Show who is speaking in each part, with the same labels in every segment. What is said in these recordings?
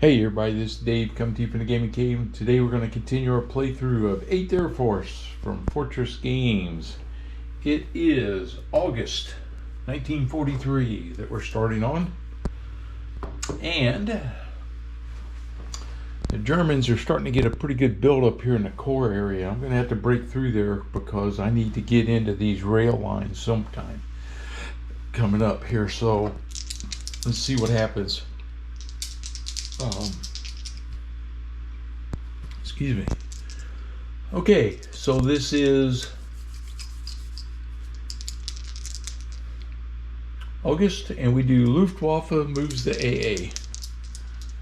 Speaker 1: Hey everybody, this is Dave coming to you from the Gaming Cave. Today we're going to continue our playthrough of 8th Air Force from Fortress Games. It is August 1943 that we're starting on. And the Germans are starting to get a pretty good build up here in the core area. I'm going to have to break through there because I need to get into these rail lines sometime coming up here. So let's see what happens. Excuse me. Okay, so this is August, and we do Luftwaffe moves the AA.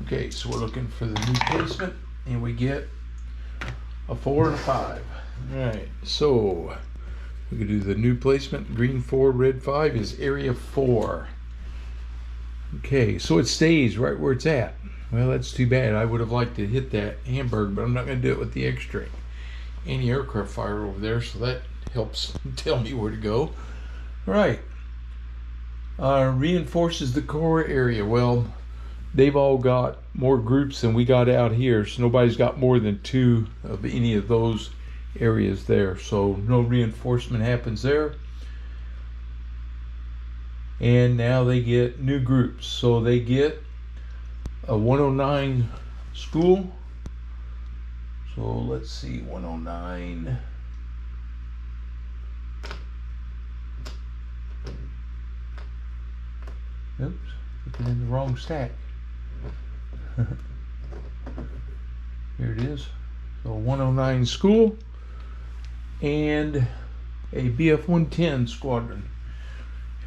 Speaker 1: Okay, so we're looking for the new placement, and we get a 4 and a 5. All right, so we can do the new placement. Green 4, red 5 is area 4. Okay, so it stays right where it's at. Well, that's too bad. I would have liked to hit that Hamburg, but I'm not going to do it with the extra anti-aircraft fire over there, so that helps tell me where to go. All right. Reinforces the core area. Well, they've all got more groups than we got out here, so nobody's got more than 2 of any of those areas there, so no reinforcement happens there. And now they get new groups, so they get a 109 school. So let's see, 109. Oops, looking in the wrong stack. Here it is. So 109 school and a BF-110 squadron.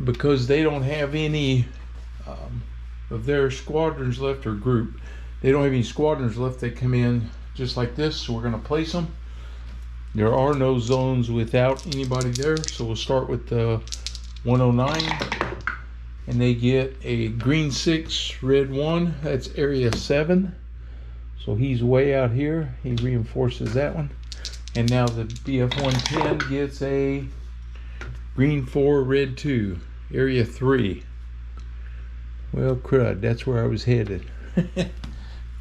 Speaker 1: Because they don't have any of their squadrons left, or group, they don't have any squadrons left. They come in just like this, so we're going to place them. There are no zones without anybody there, so we'll start with the 109, and they get a green 6, red 1. That's area 7, so he's way out here. He reinforces that one. And now the BF-110 gets a green 4, red 2, area 3. Well, crud, that's where I was headed.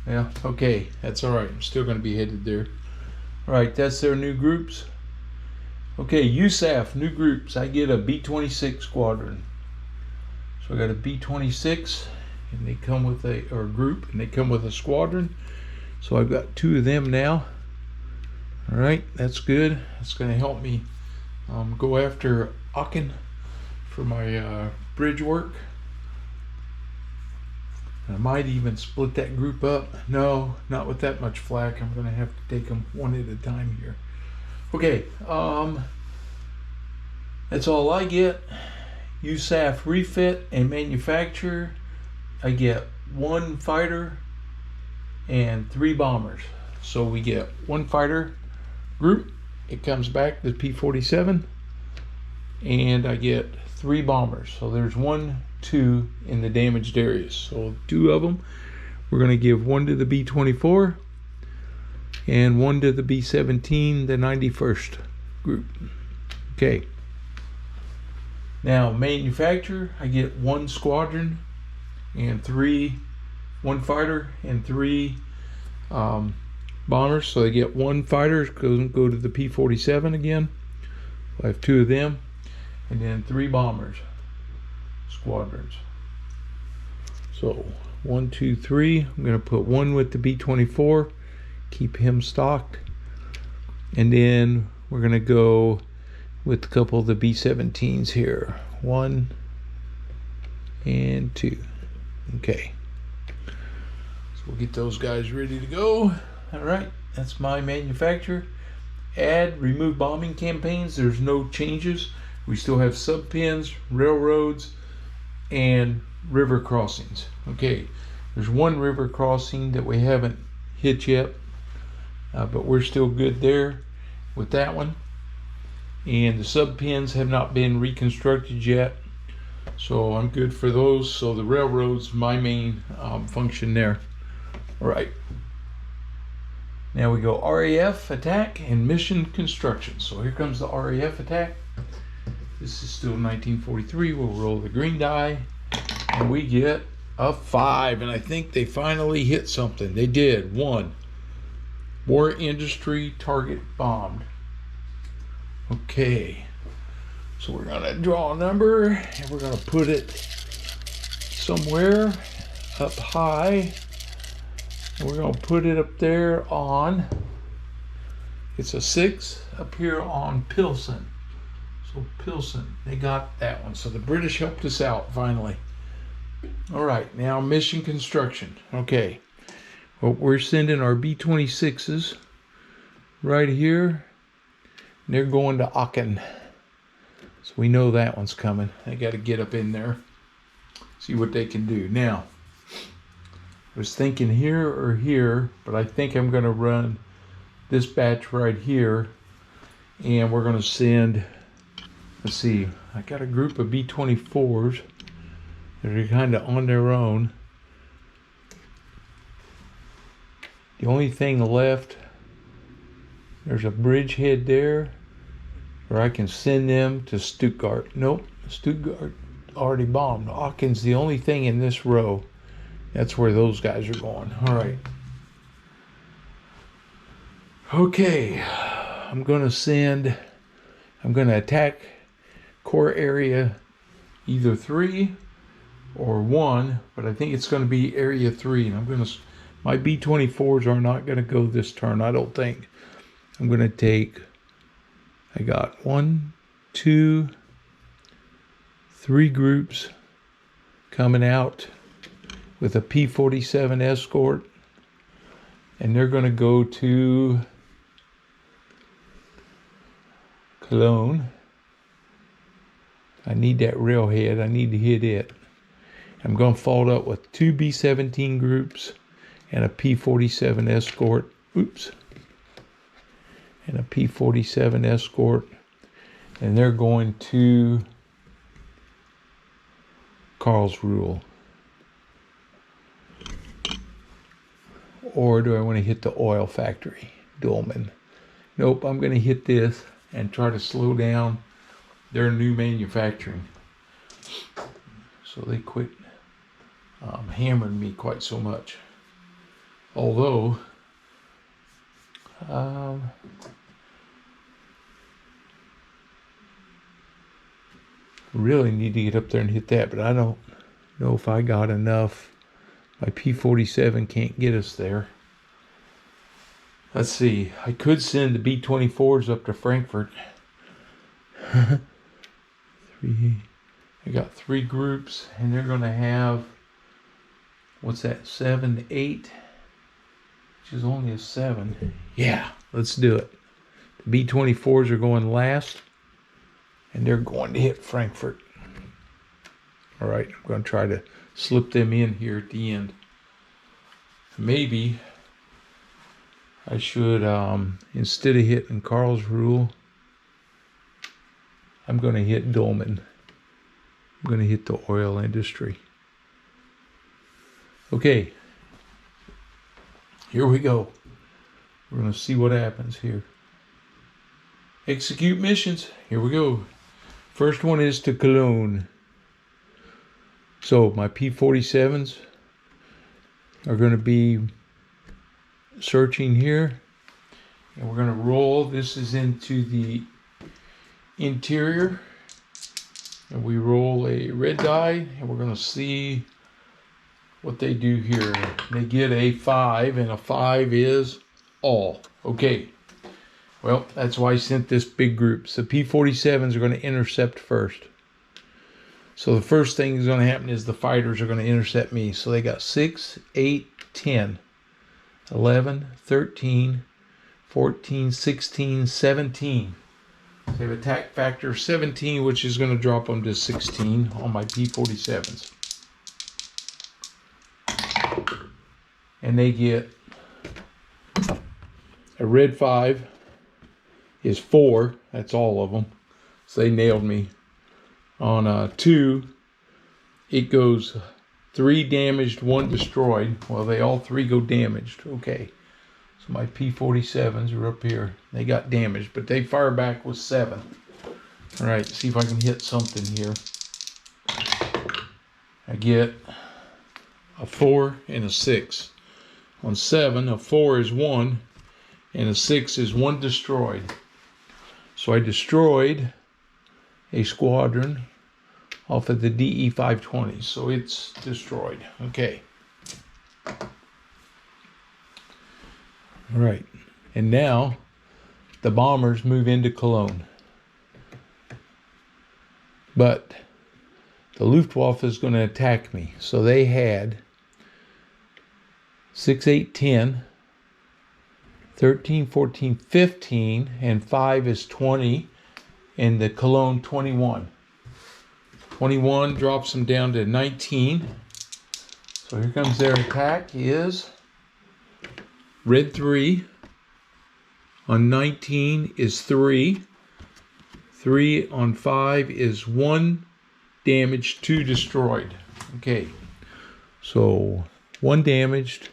Speaker 1: Well, okay, that's all right. I'm still going to be headed there. All right, that's their new groups. Okay, USAF, new groups. I get a B-26 squadron. So I got a B-26, and they come with a group, and they come with a squadron. So I've got 2 of them now. All right, that's good. That's going to help me go after Aachen for my bridge work. I might even split that group up. No, not with that much flak. I'm going to have to take them one at a time here. Okay, that's all I get. USAF refit and manufacture. I get 1 fighter and 3 bombers. So we get 1 fighter group. It comes back to P-47, and I get 3 bombers. So there's 1, 2 in the damaged areas. So 2 of them. We're going to give 1 to the B-24 and 1 to the B-17, the 91st group. Okay. Now manufacture, I get 1 squadron and 1 fighter and 3 bombers. So they get 1 fighter, go to the P-47 again. I have 2 of them, and then 3 bombers squadrons. So 1, 2, 3. I'm going to put 1 with the B-24, keep him stocked, and then we're going to go with a couple of the B-17s here. 1 and 2. Okay, so we'll get those guys ready to go. All right, that's my manufacture. Add, remove bombing campaigns. There's no changes. We still have sub-pens, railroads, and river crossings. Okay, there's 1 river crossing that we haven't hit yet, but we're still good there with that one. And the sub-pens have not been reconstructed yet, so I'm good for those. So the railroad's my main function there. All right. Now we go RAF attack and mission construction. So here comes the RAF attack. This is still 1943. We'll roll the green die, and we get a 5, and I think they finally hit something. They did. 1. War industry target bombed. Okay. So we're going to draw a number, and we're going to put it somewhere up high. And we're going to put it up there on, it's a 6 up here on Pilsen. So Pilsen, they got that one. So the British helped us out finally. All right, now mission construction. Okay, well, we're sending our B-26s right here. And they're going to Aachen. So we know that one's coming. They got to get up in there, see what they can do. Now, I was thinking here or here, but I think I'm going to run this batch right here, and we're going to send, let's see, I got a group of B-24s that are kind of on their own. The only thing left, there's a bridgehead there, where I can send them to Stuttgart. Nope, Stuttgart already bombed. Aachen's the only thing in this row. That's where those guys are going. All right. Okay, I'm going to attack core area either 3 or 1, but I think it's going to be area 3. And my B-24s are not going to go this turn, I don't think. I'm going to take, I got 1, 2, 3 groups coming out with a P-47 escort, and they're going to go to Cologne. I need that railhead. I need to hit it. I'm going to follow up with 2 B-17 groups and a P-47 escort. Oops. And a P-47 escort. And they're going to Karlsruhe. Or do I want to hit the oil factory, Dülmen? Nope, I'm going to hit this and try to slow down their new manufacturing. So they quit hammering me quite so much. Although, really need to get up there and hit that, but I don't know if I got enough. My P-47 can't get us there. Let's see. I could send the B-24s up to Frankfurt. I got 3 groups, and they're going to have, what's that, 7, 8? Which is only a 7. Yeah, let's do it. The B-24s are going last, and they're going to hit Frankfurt. All right, I'm going to try to slip them in here at the end. Maybe I should, instead of hitting Karlsruhe, I'm going to hit Dülmen. I'm going to hit the oil industry. Okay, here we go. We're going to see what happens here. Execute missions. Here we go. First one is to Cologne. So my P-47s are going to be searching here. And we're going to roll. This is into the interior. And we roll a red die. And we're going to see what they do here. They get a 5. And a 5 is all. Okay. Well, that's why I sent this big group. So P-47s are going to intercept first. So the first thing that's going to happen is the fighters are going to intercept me. So they got 6, 8, 10, 11, 13, 14, 16, 17. They have attack factor 17, which is going to drop them to 16 on my P-47s. And they get a red 5 is 4. That's all of them. So they nailed me. On 2, it goes 3 damaged, 1 destroyed. Well, they all 3 go damaged. Okay. So my P-47s are up here. They got damaged, but they fire back with 7. All right, see if I can hit something here. I get a 4, and a 6. On 7, a 4 is 1, and a 6 is 1 destroyed. So I destroyed a squadron off of the DE 520, so it's destroyed. Okay. All right, and now the bombers move into Cologne. But the Luftwaffe is going to attack me. So they had 6, 8, 10, 13, 14, 15, and 5 is 20, and the Cologne 21. 21 drops them down to 19. So here comes their attack is red 3. On 19 is 3. 3 on 5 is 1 damaged, 2 destroyed. Okay, so 1 damaged,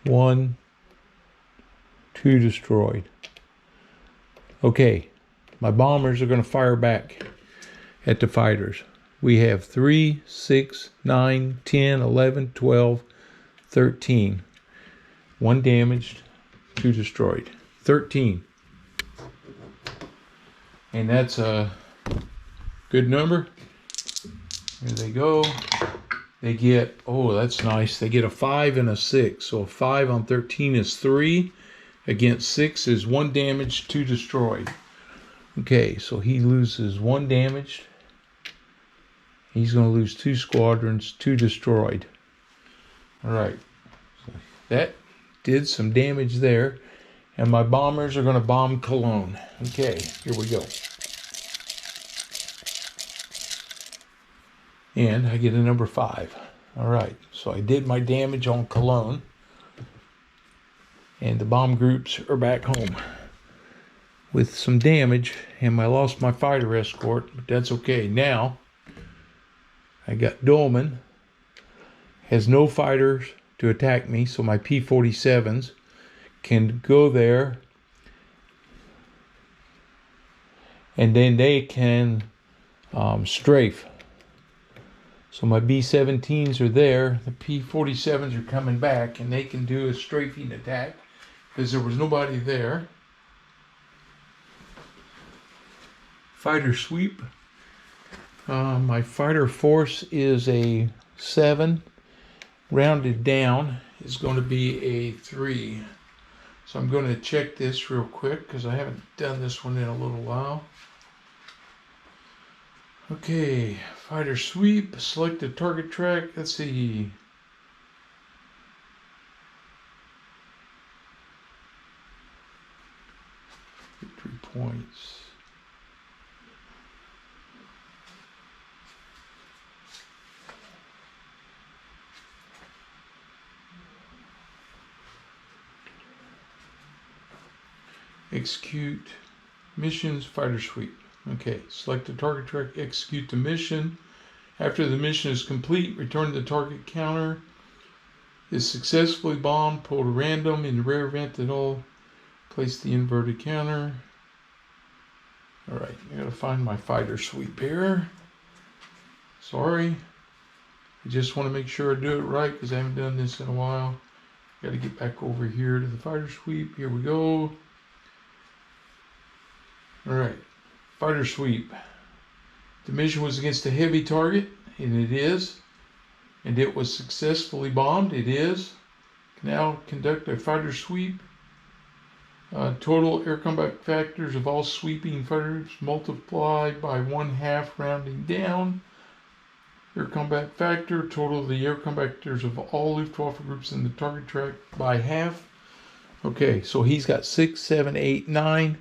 Speaker 1: 1, 2 destroyed. Okay, my bombers are going to fire back at the fighters. We have 3, 6, 9, 10, 11, 12, 13. 1 damaged, 2 destroyed. 13. And that's a good number. Here they go. They get, oh, that's nice. They get a 5 and a 6. So a 5 on 13 is 3. Against 6 is 1 damaged, 2 destroyed. Okay, so he loses 1 damaged. He's going to lose 2 squadrons, 2 destroyed. All right. So that did some damage there. And my bombers are going to bomb Cologne. Okay, here we go. And I get a number 5. All right, so I did my damage on Cologne. And the bomb groups are back home with some damage. And I lost my fighter escort, but that's okay. Now, I got Dolman. Has no fighters to attack me, so my P-47s can go there, and then they can strafe. So my B-17s are there, the P-47s are coming back, and they can do a strafing attack because there was nobody there. Fighter sweep. My fighter force is a 7. Rounded down is going to be a 3. So I'm going to check this real quick because I haven't done this one in a little while. Okay, fighter sweep, select the target track. Let's see. Victory points. Execute missions, fighter sweep. Okay, select the target track, execute the mission. After the mission is complete, return to the target counter. Is successfully bombed, pull to random. In the rare event at all, place the inverted counter. Alright, I gotta find my fighter sweep here. Sorry. I just want to make sure I do it right because I haven't done this in a while. Gotta get back over here to the fighter sweep. Here we go. Alright, fighter sweep. The mission was against a heavy target, and it is. And it was successfully bombed, it is. Now conduct a fighter sweep. Total air combat factors of all sweeping fighters multiplied by 1/2 rounding down. Air combat factor, total of the air combat factors of all Luftwaffe groups in the target track by half. Okay, so he's got 6, 7, 8, 9.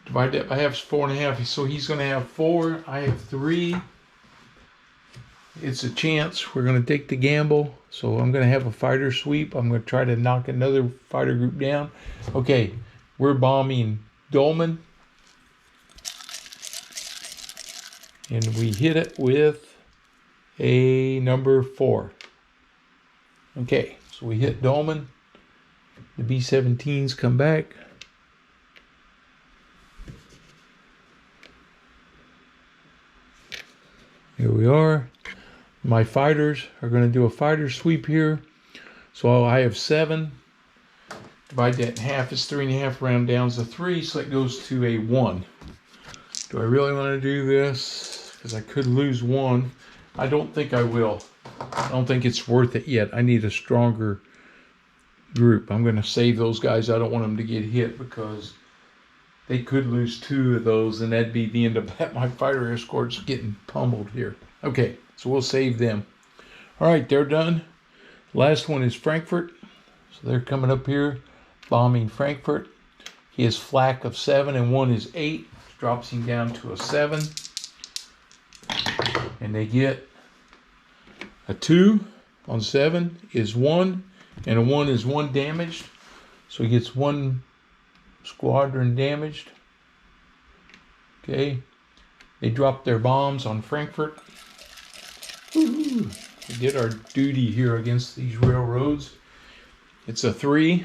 Speaker 1: Divide that by half is 4.5. So he's going to have 4. I have 3. It's a chance. We're going to take the gamble. So I'm going to have a fighter sweep. I'm going to try to knock another fighter group down. Okay, we're bombing Dolman. And we hit it with a number 4. Okay, so we hit Dolman. The B-17s come back. Here we we are. My fighters are going to do a fighter sweep here. So I have 7. Divide that in half. It's 3.5. Round down to 3, so it goes to a 1. Do I really want to do this? Because I could lose 1. I don't think I will. I don't think it's worth it yet. I need a stronger group. I'm going to save those guys. I don't want them to get hit because they could lose 2 of those, and that'd be the end of that. My fighter escort's getting pummeled here. Okay, so we'll save them. All right, they're done. Last one is Frankfurt. So they're coming up here, bombing Frankfurt. He has flak of 7, and 1 is 8. Drops him down to a 7. And they get a 2 on 7 is 1, and a 1 is 1 damaged. So he gets 1 squadron damaged. Okay. They dropped their bombs on Frankfurt. Woo-hoo. We did our duty here against these railroads. It's a 3.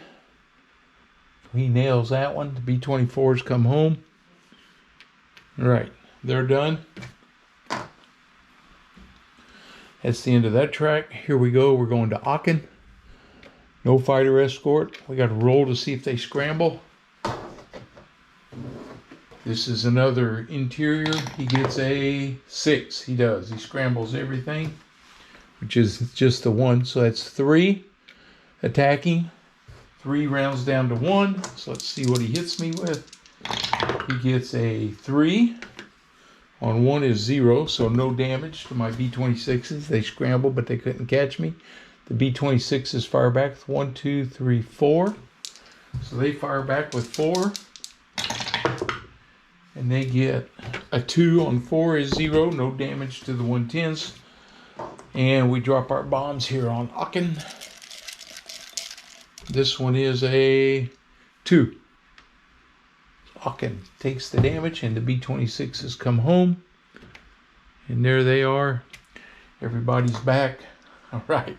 Speaker 1: He nails that one. The B-24s come home. All right, they're done. That's the end of that track. Here we go. We're going to Aachen. No fighter escort. We got to roll to see if they scramble. This is another interior. He gets a 6. He does. He scrambles everything, which is just the 1. So that's 3 attacking. 3 rounds down to 1. So let's see what he hits me with. He gets a 3. On 1 is 0, so no damage to my B-26s. They scrambled, but they couldn't catch me. The B-26s fire back with 1, 2, 3, 4. So they fire back with 4. And they get a 2 on 4 is 0, no damage to the 110s. And we drop our bombs here on Aachen. This one is a 2. Aachen takes the damage, and the B-26s come home. And there they are. Everybody's back. All right.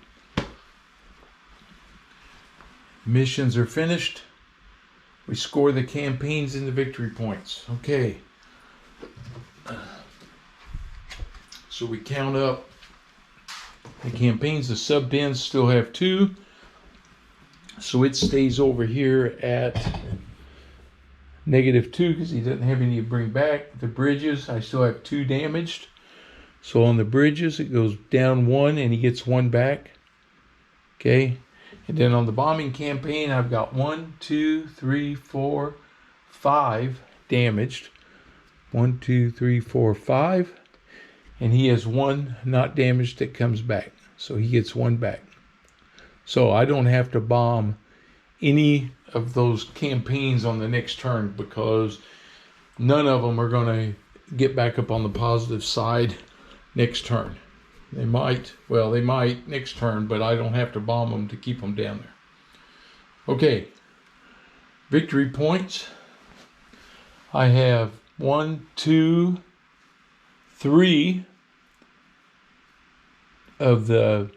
Speaker 1: Missions are finished. We score the campaigns into victory points. Okay. So we count up the campaigns. The sub-10s still have 2. So it stays over here at -2 because he doesn't have any to bring back. The bridges, I still have 2 damaged. So on the bridges, it goes down 1 and he gets 1 back. Okay. And then on the bombing campaign, I've got 1, 2, 3, 4, 5 damaged. 1, 2, 3, 4, 5. And he has 1 not damaged that comes back. So he gets 1 back. So I don't have to bomb any of those campaigns on the next turn because none of them are going to get back up on the positive side next turn. They might next turn, but I don't have to bomb them to keep them down there. Okay, victory points. I have 1, 2, 3 of the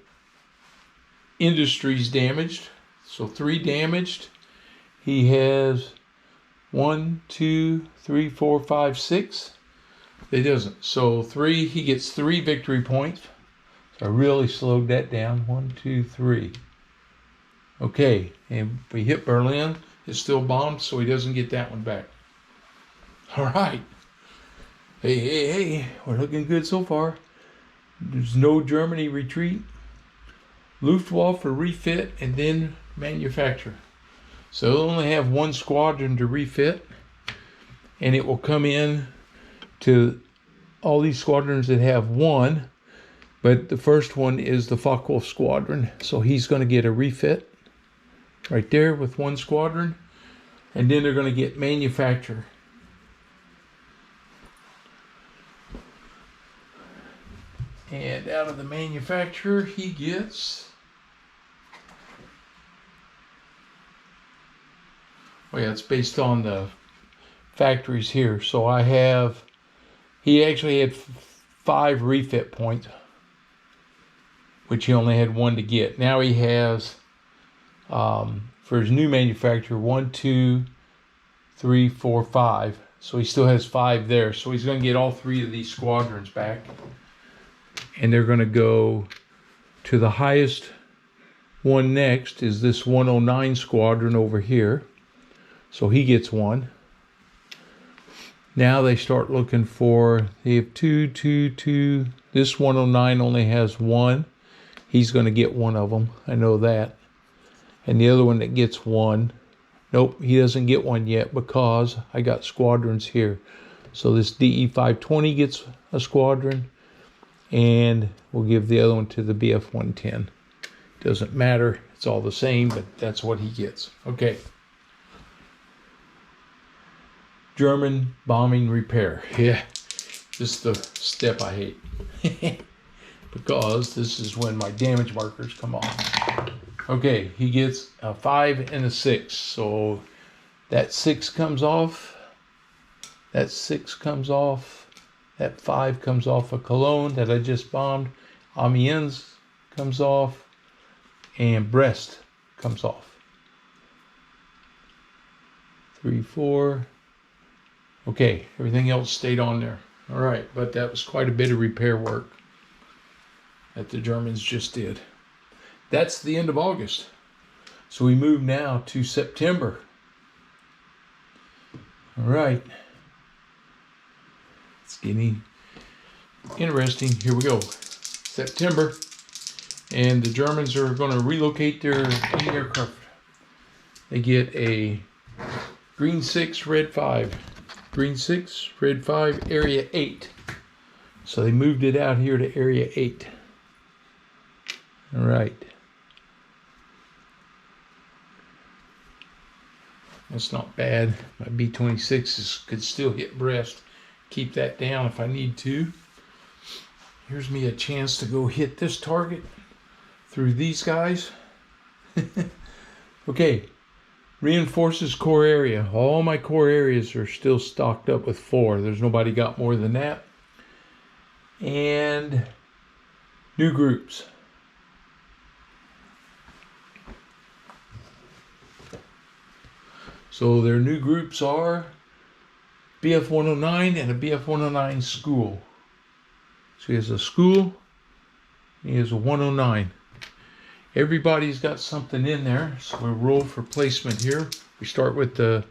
Speaker 1: industries damaged. So 3 damaged. He has 1, 2, 3, 4, 5, 6. He doesn't. So 3, he gets 3 victory points. So I really slowed that down. 1, 2, 3. Okay, and we hit Berlin. It's still bombed, so he doesn't get that one back. All right. Hey, we're looking good so far. There's no Germany retreat. Luftwaffe refit and then manufacture. So they'll only have 1 squadron to refit, and it will come in to all these squadrons that have 1, but the first one is the Focke-Wulf squadron, so he's going to get a refit right there with 1 squadron, and then they're going to get manufacture. And out of the manufacturer, he gets, oh yeah, it's based on the factories here. So I have, he actually had 5 refit points, which he only had 1 to get. Now he has, for his new manufacturer, 1, 2, 3, 4, 5. So he still has 5 there. So he's going to get all 3 of these squadrons back. and they're going to go to the highest one. Next is this 109 squadron over here, so he gets one. Now they start looking for, they have two. This 109 only has one. He's going to get one of them, I know that. And the other one that gets one, nope, he doesn't get one yet because I got squadrons here. So this DE 520 gets a squadron, and we'll give the other one to the BF 110. Doesn't matter, it's all the same, but that's what he gets. Okay. German bombing repair. Yeah, this is the step I hate. Because this is when my damage markers come off. Okay, he gets a 5 and a 6. So that 6 comes off. That 6 comes off. That 5 comes off of Cologne that I just bombed. Amiens comes off. And Brest comes off. 3, 4. Okay, everything else stayed on there. All right, but that was quite a bit of repair work that the Germans just did. That's the end of August. So we move now to September. All right. It's getting interesting. Here we go. September. And the Germans are going to relocate their aircraft. They get a green 6, red 5. Green 6, red 5, area 8. So they moved it out here to area 8. All right. That's not bad. My B-26s could still hit Brest. Keep that down if I need to. Here's me a chance to go hit this target through these guys. Okay. Reinforces core area. All my core areas are still stocked up with 4. There's nobody got more than that. And new groups. So their new groups are BF 109 and a BF 109 school. So he has a school, he has a 109. Everybody's got something in there, so we'll roll for placement here. We start with the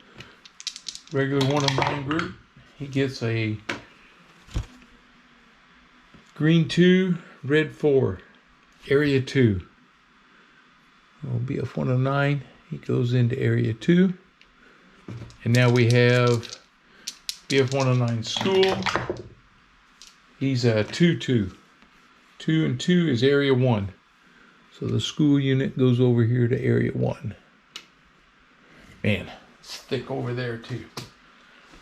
Speaker 1: regular 109 group. He gets a green 2, red 4, area 2. Will be a 109. He goes into area 2. And now we have BF 109 school. He's a 2-2. 2 and 2 is area 1. So the school unit goes over here to area 1. Man, it's thick over there too.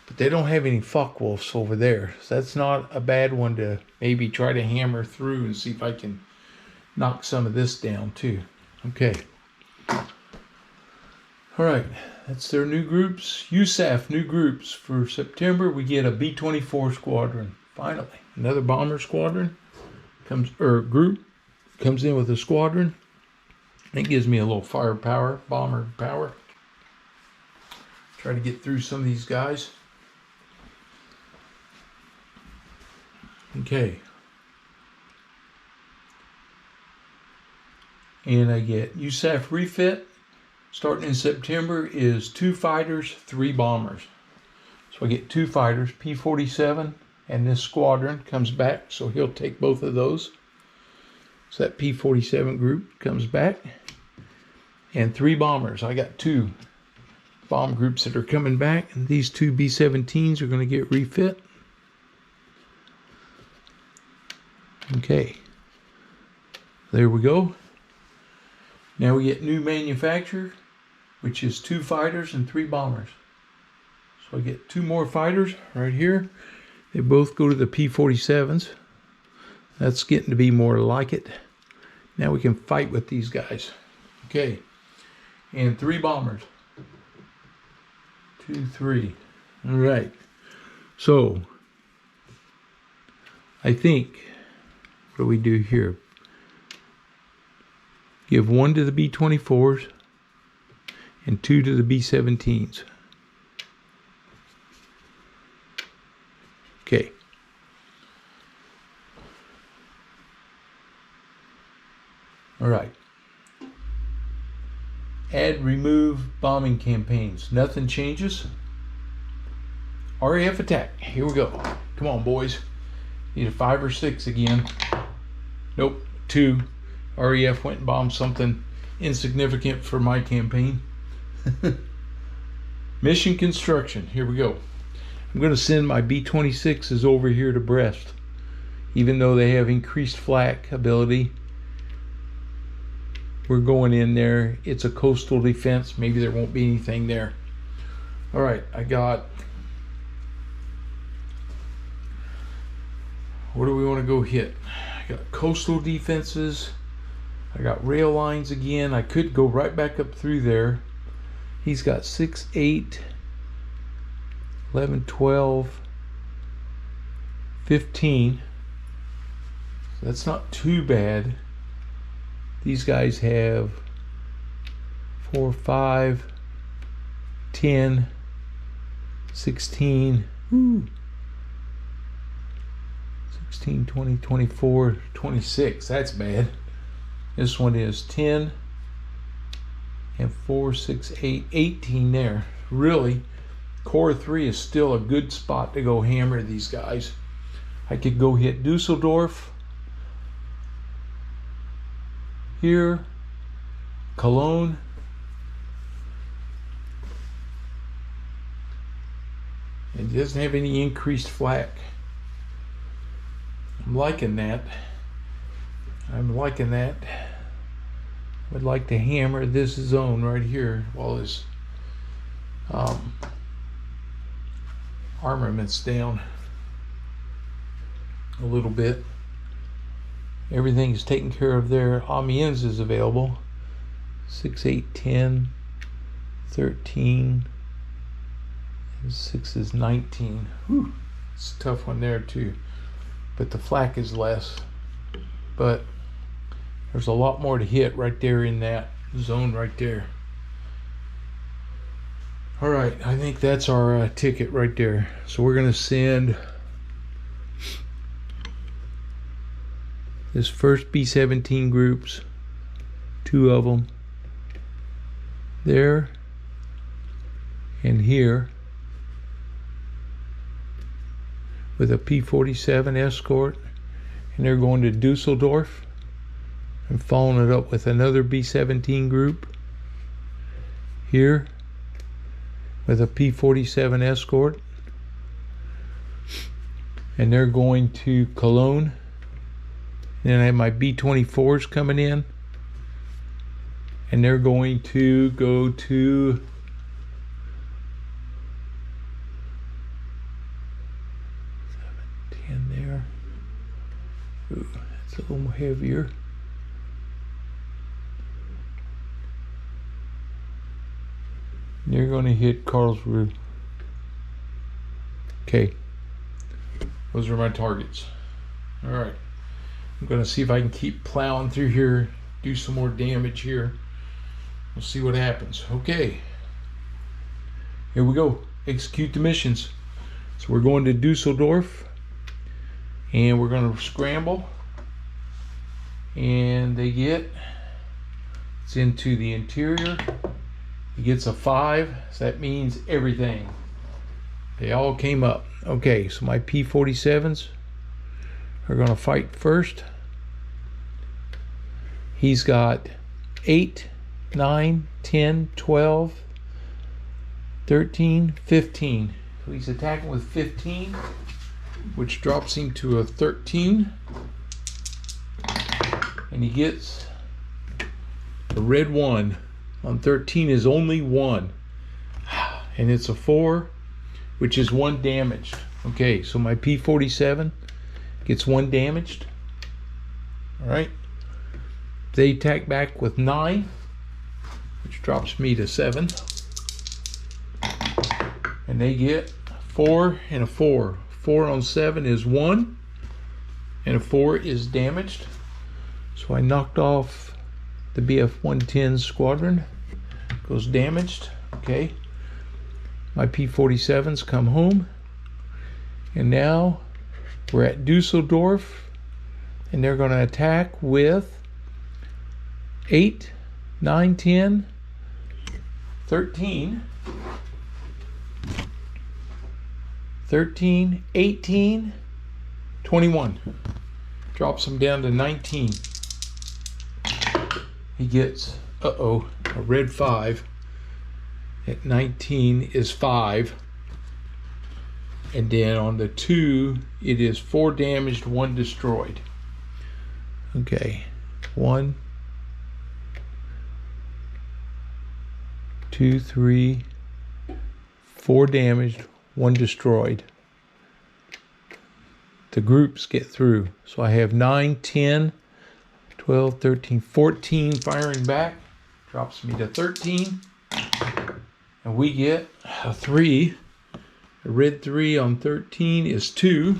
Speaker 1: But they don't have any Focke-Wulfs over there. So that's not a bad one to maybe try to hammer through and see if I can knock some of this down too. Okay. All right, that's their new groups. USAF new groups for September. We get a B-24 squadron. Finally, another bomber squadron group comes in with a squadron. That gives me a little firepower, bomber power. Try to get through some of these guys. Okay. And I get USAF refit. Starting in September is 2 fighters, 3 bombers. So I get 2 fighters, P-47, and this squadron comes back. So he'll take both of those. So that P-47 group comes back. And 3 bombers. I got 2 bomb groups that are coming back. And these 2 B-17s are going to get refit. Okay. There we go. Now we get new manufacturer, which is 2 fighters and 3 bombers. So I get 2 more fighters right here. They both go to the P-47s. That's getting to be more like it. Now we can fight with these guys. Okay. And 3 bombers. 2, 3. All right. So I think, what do we do here? Give 1 to the B-24s and 2 to the B-17s. Okay. All right. Add, remove bombing campaigns. Nothing changes. RAF attack. Here we go. Come on, boys. Need a 5 or 6 again. Nope, 2. RAF went and bombed something insignificant for my campaign. Mission construction. Here we go. I'm going to send my B-26s over here to Brest. Even though they have increased flak ability, we're going in there. It's a coastal defense. Maybe there won't be anything there. All right, I got... Where do we want to go hit? I got coastal defenses. I got rail lines again. I could go right back up through there. He's got 6, 8, 11, 12, 15. That's not too bad. These guys have 4, 5, 10, 16. Woo. 16, 20, 24, 26. That's bad. This one is 10 and 4, 6, 8, 18 there. Really, Core 3 is still a good spot to go hammer these guys. I could go hit Dusseldorf here, Cologne, and it doesn't have any increased flak. I'm liking that. I'm liking that. Would like to hammer this zone right here while this armament's down a little bit. Everything is taken care of there. Amiens is available. 6, 8, 10, 13, and 6 is 19. Whew. It's a tough one there too. But the flak is less. But there's a lot more to hit right there in that zone right there. All right, I think that's our ticket right there. So we're going to send this first B-17 groups, 2 of them, there and here, with a P-47 escort, and they're going to Dusseldorf and following it up with another B-17 group here with a P-47 escort, and they're going to Cologne. And then I have my B-24s coming in, and they're going to go to there. Ooh, that's a little heavier. They're going to hit Karlsruhe. Okay, those are my targets. All right, I'm going to see if I can keep plowing through here, do some more damage here. We'll see what happens. Okay, here we go. Execute the missions. So we're going to Dusseldorf, and we're going to scramble, and it's into the interior. He gets a 5, so that means everything. They all came up. Okay, so my P-47s are going to fight first. He's got 8, 9, 10, 12, 13, 15. So he's attacking with 15, which drops him to a 13. And he gets the red 1. On 13 is only 1. And it's a 4, which is 1 damaged. Okay, so my P-47 gets 1 damaged. Alright. They attack back with 9, which drops me to 7. And they get 4 and a 4. 4 on 7 is 1, and a 4 is damaged. So I knocked off the BF-110 squadron. Goes damaged. Okay. My P-47s come home. And now we're at Dusseldorf, and they're going to attack with 8, 9, 10, 13, 13, 18, 21. Drops him down to 19. He gets, a red 5. At 19 is 5. And then on the 2, it is 4 damaged, 1 destroyed. Okay, 1, 2, 3, 4 damaged, 1 destroyed. The groups get through. So I have 9, 10, 12, 13, 14 firing back. Drops me to 13. And we get a 3. The red 3 on 13 is 2.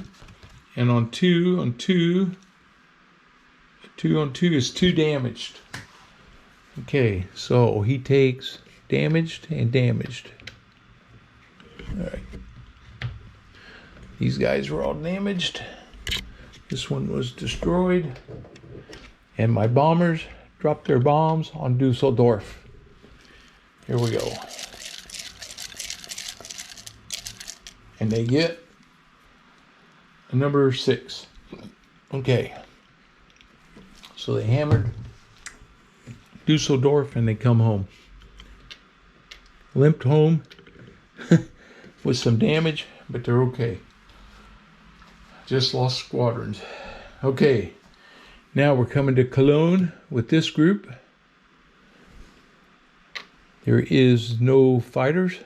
Speaker 1: And on 2 is 2 damaged. Okay, so he takes damaged and damaged. All right. These guys were all damaged. This one was destroyed. And my bombers dropped their bombs on Dusseldorf. Here we go. And they get a number 6. Okay. So they hammered Dusseldorf and they come home. Limped home with some damage, but they're okay. Just lost squadrons. Okay. Now we're coming to Cologne with this group. There is no fighters.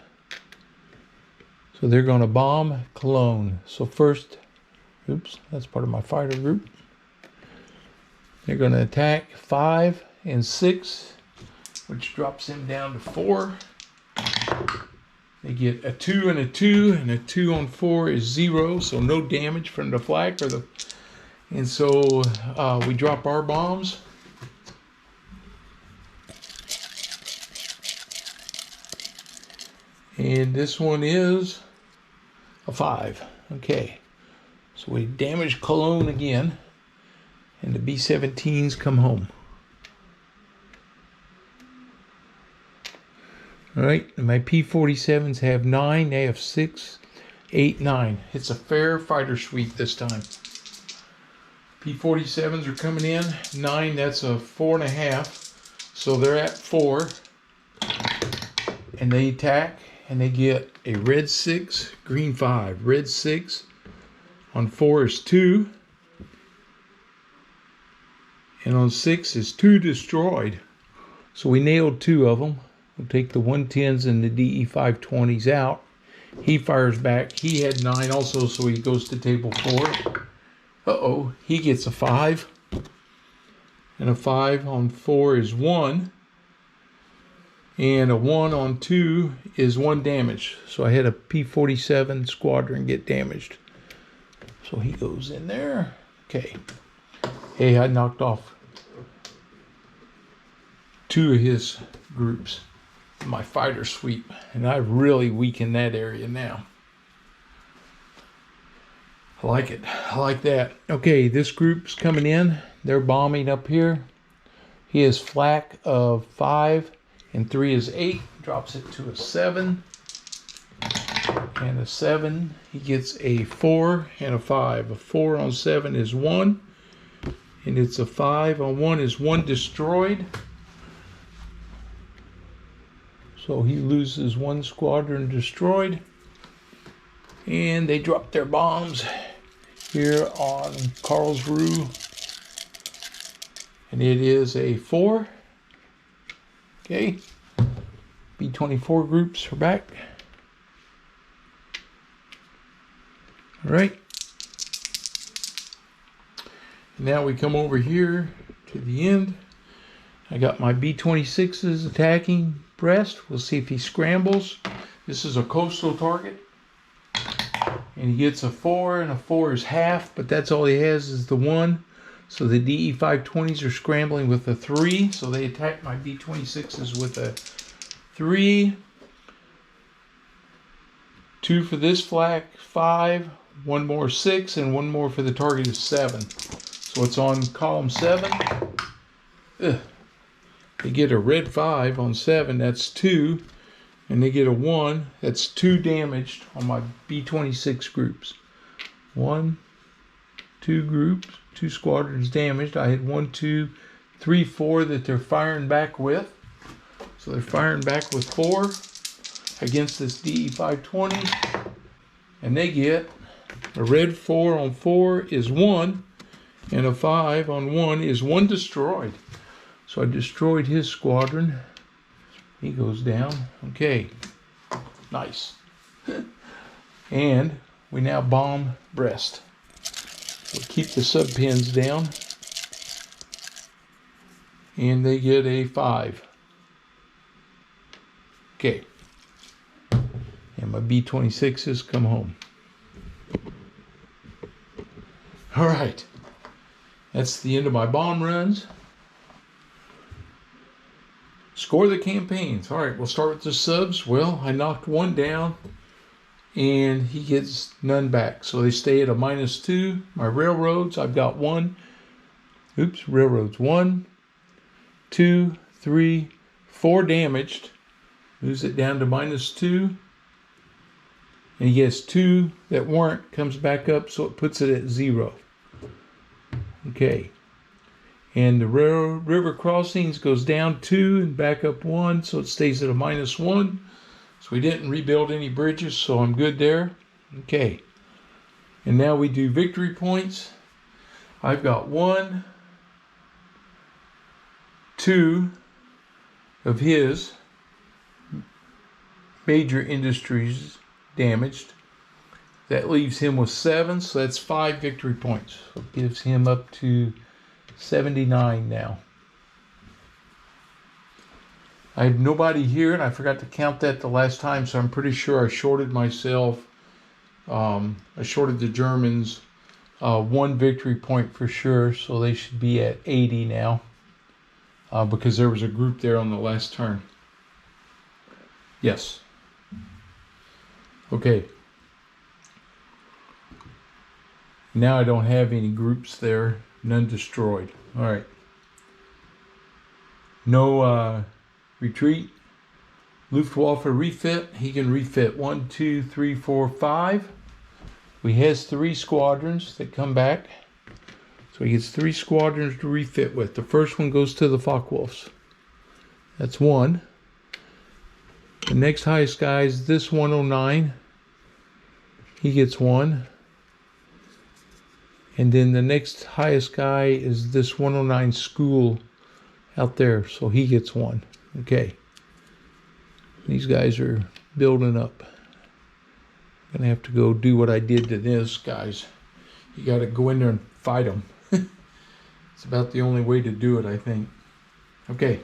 Speaker 1: So they're going to bomb Cologne. So first, oops, that's part of my fighter group. They're going to attack 5 and 6, which drops them down to 4. They get a 2 and a 2, and a 2 on 4 is 0, so no damage from the flak or the. And so we drop our bombs. And this one is a 5. Okay. So we damage Cologne again. And the B-17s come home. Alright, and my P-47s have 9. They have 6, 8, 9. It's a fair fighter sweep this time. P-47s are coming in. 9, that's a 4.5. So they're at 4. And they attack. And they get a red 6, green 5. Red 6 on 4 is 2. And on 6 is 2 destroyed. So we nailed 2 of them. We'll take the 110s and the DE-520s out. He fires back. He had 9 also, so he goes to table 4. He gets a 5. And a 5 on 4 is 1. And a 1 on 2 is 1 damage. So I had a P-47 squadron get damaged. So he goes in there. Okay. Hey, I knocked off 2 of his groups. My fighter sweep. And I've really weakened that area now. I like it. I like that. Okay, this group's coming in. They're bombing up here. He has flak of 5. And 3 is 8, drops it to a 7. And a 7, he gets a 4 and a 5. A 4 on 7 is 1. And it's a 5 on 1 is 1 destroyed. So he loses 1 squadron destroyed. And they drop their bombs here on Karlsruhe. And it is a 4. Okay, B-24 groups are back. All right. Now we come over here to the end. I got my B-26s attacking Brest. We'll see if he scrambles. This is a coastal target. And he gets a 4, and a 4 is half, but that's all he has is the 1. So the DE-520s are scrambling with a 3. So they attack my B-26s with a 3. 2 for this flak, 5. 1 more 6, and 1 more for the target is 7. So it's on column 7. Ugh. They get a red 5 on 7, that's 2. And they get a 1, that's 2 damaged on my B-26 groups. 1, 2 groups, 2 squadrons damaged. I had 1, 2, 3, 4 that they're firing back with. So they're firing back with 4 against this DE-520. And they get a red 4 on 4 is 1. And a 5 on 1 is 1 destroyed. So I destroyed his squadron. He goes down. Okay. Nice. And we now bomb Brest. We'll keep the sub pins down. And they get a 5. Okay. And my B-26s come home. All right. That's the end of my bomb runs. Score the campaigns. All right, we'll start with the subs. Well, I knocked 1 down, and he gets none back. So they stay at a -2. My railroads, I've got 1. Oops, railroads. 1, 2, 3, 4 damaged. Moves it down to -2. And he gets 2 that weren't, comes back up, so it puts it at 0. Okay. And the river crossings goes down 2 and back up 1, so it stays at a -1. So we didn't rebuild any bridges, so I'm good there. Okay. And now we do victory points. I've got 1, 2 of his major industries damaged. That leaves him with 7, so that's 5 victory points. So it gives him up to 79 now. I have nobody here, and I forgot to count that the last time, so I'm pretty sure I shorted myself. I shorted the Germans 1 victory point for sure, so they should be at 80 now, because there was a group there on the last turn. Yes. Okay. Now I don't have any groups there. None destroyed. All right. No retreat. Luftwaffe refit. He can refit 1, 2, 3, 4, 5. He has 3 squadrons that come back. So he gets 3 squadrons to refit with. The first one goes to the Focke-Wulfs. That's 1. The next highest guy is this 109. He gets 1. And then the next highest guy is this 109 school out there. So he gets 1. Okay. These guys are building up. I'm going to have to go do what I did to this, guys. You got to go in there and fight them. It's about the only way to do it, I think. Okay.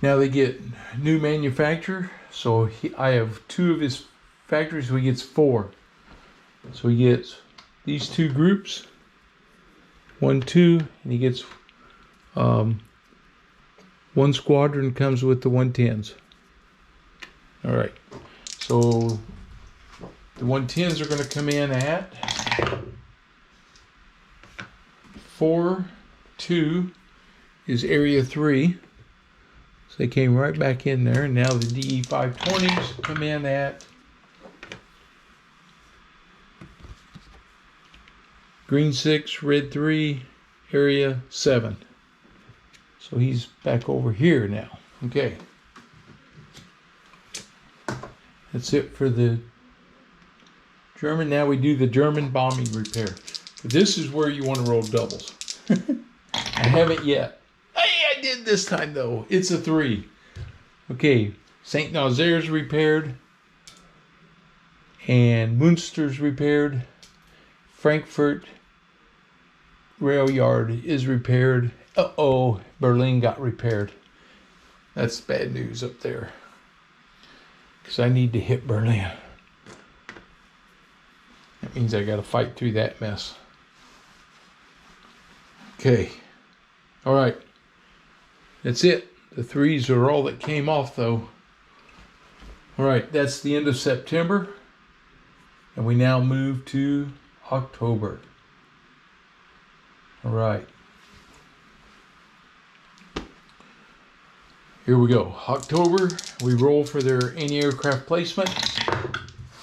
Speaker 1: Now they get new manufacturer. So I have 2 of his factories. So he gets 4. So he gets these 2 groups, 1, 2, and he gets 1 squadron comes with the 110s. All right, so the 110s are going to come in at 4, 2 is area 3. So they came right back in there, and now the DE-520s come in at green 6, red 3, area 7. So he's back over here now. Okay. That's it for the German. Now we do the German bombing repair. This is where you want to roll doubles. I haven't yet. Hey, I did this time though. It's a 3. Okay. St. Nazaire's repaired. And Munster's repaired. Frankfurt rail yard is repaired. Uh-oh, Berlin got repaired. That's bad news up there. Because I need to hit Berlin. That means I got to fight through that mess. Okay. All right. That's it. The 3s are all that came off though. All right, that's the end of September. And we now move to October. All right. Here we go. October, we roll for their anti-aircraft placement.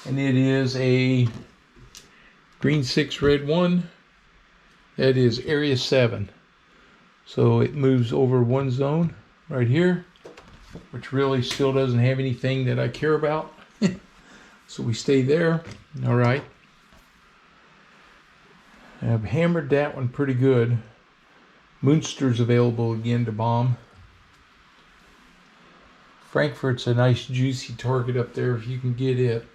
Speaker 1: And it is a green 6, red 1. That is area 7. So it moves over one zone right here, which really still doesn't have anything that I care about. So we stay there. All right. I've hammered that one pretty good. Munster's available again to bomb. Frankfurt's a nice juicy target up there if you can get it.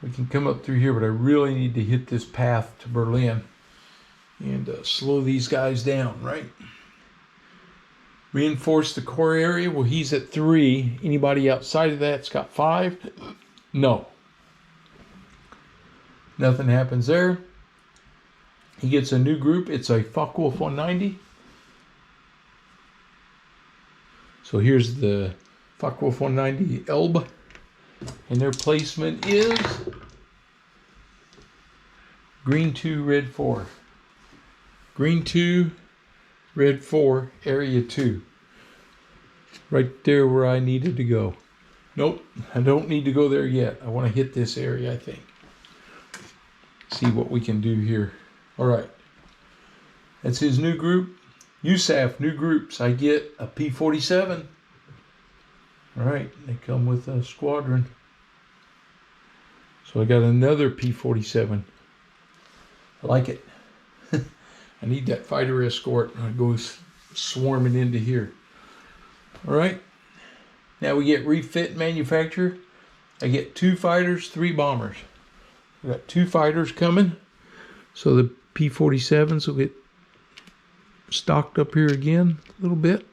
Speaker 1: We can come up through here, but I really need to hit this path to Berlin and slow these guys down, right? Reinforce the core area. Well, he's at 3. Anybody outside of that's got 5? No. Nothing happens there. He gets a new group. It's a Focke-Wulf 190. So here's the Focke-Wulf 190 Elbe. And their placement is green 2, red 4. Green 2, red 4, area 2. Right there where I needed to go. Nope, I don't need to go there yet. I want to hit this area, I think. See what we can do here. All right. That's his new group. USAF, new groups. I get a P-47. All right, they come with a squadron. So I got another P-47. I like it. I need that fighter escort. I go swarming into here. All right. Now we get refit manufacture. I get 2 fighters, 3 bombers. We got 2 fighters coming. So the P-47s will get stocked up here again a little bit.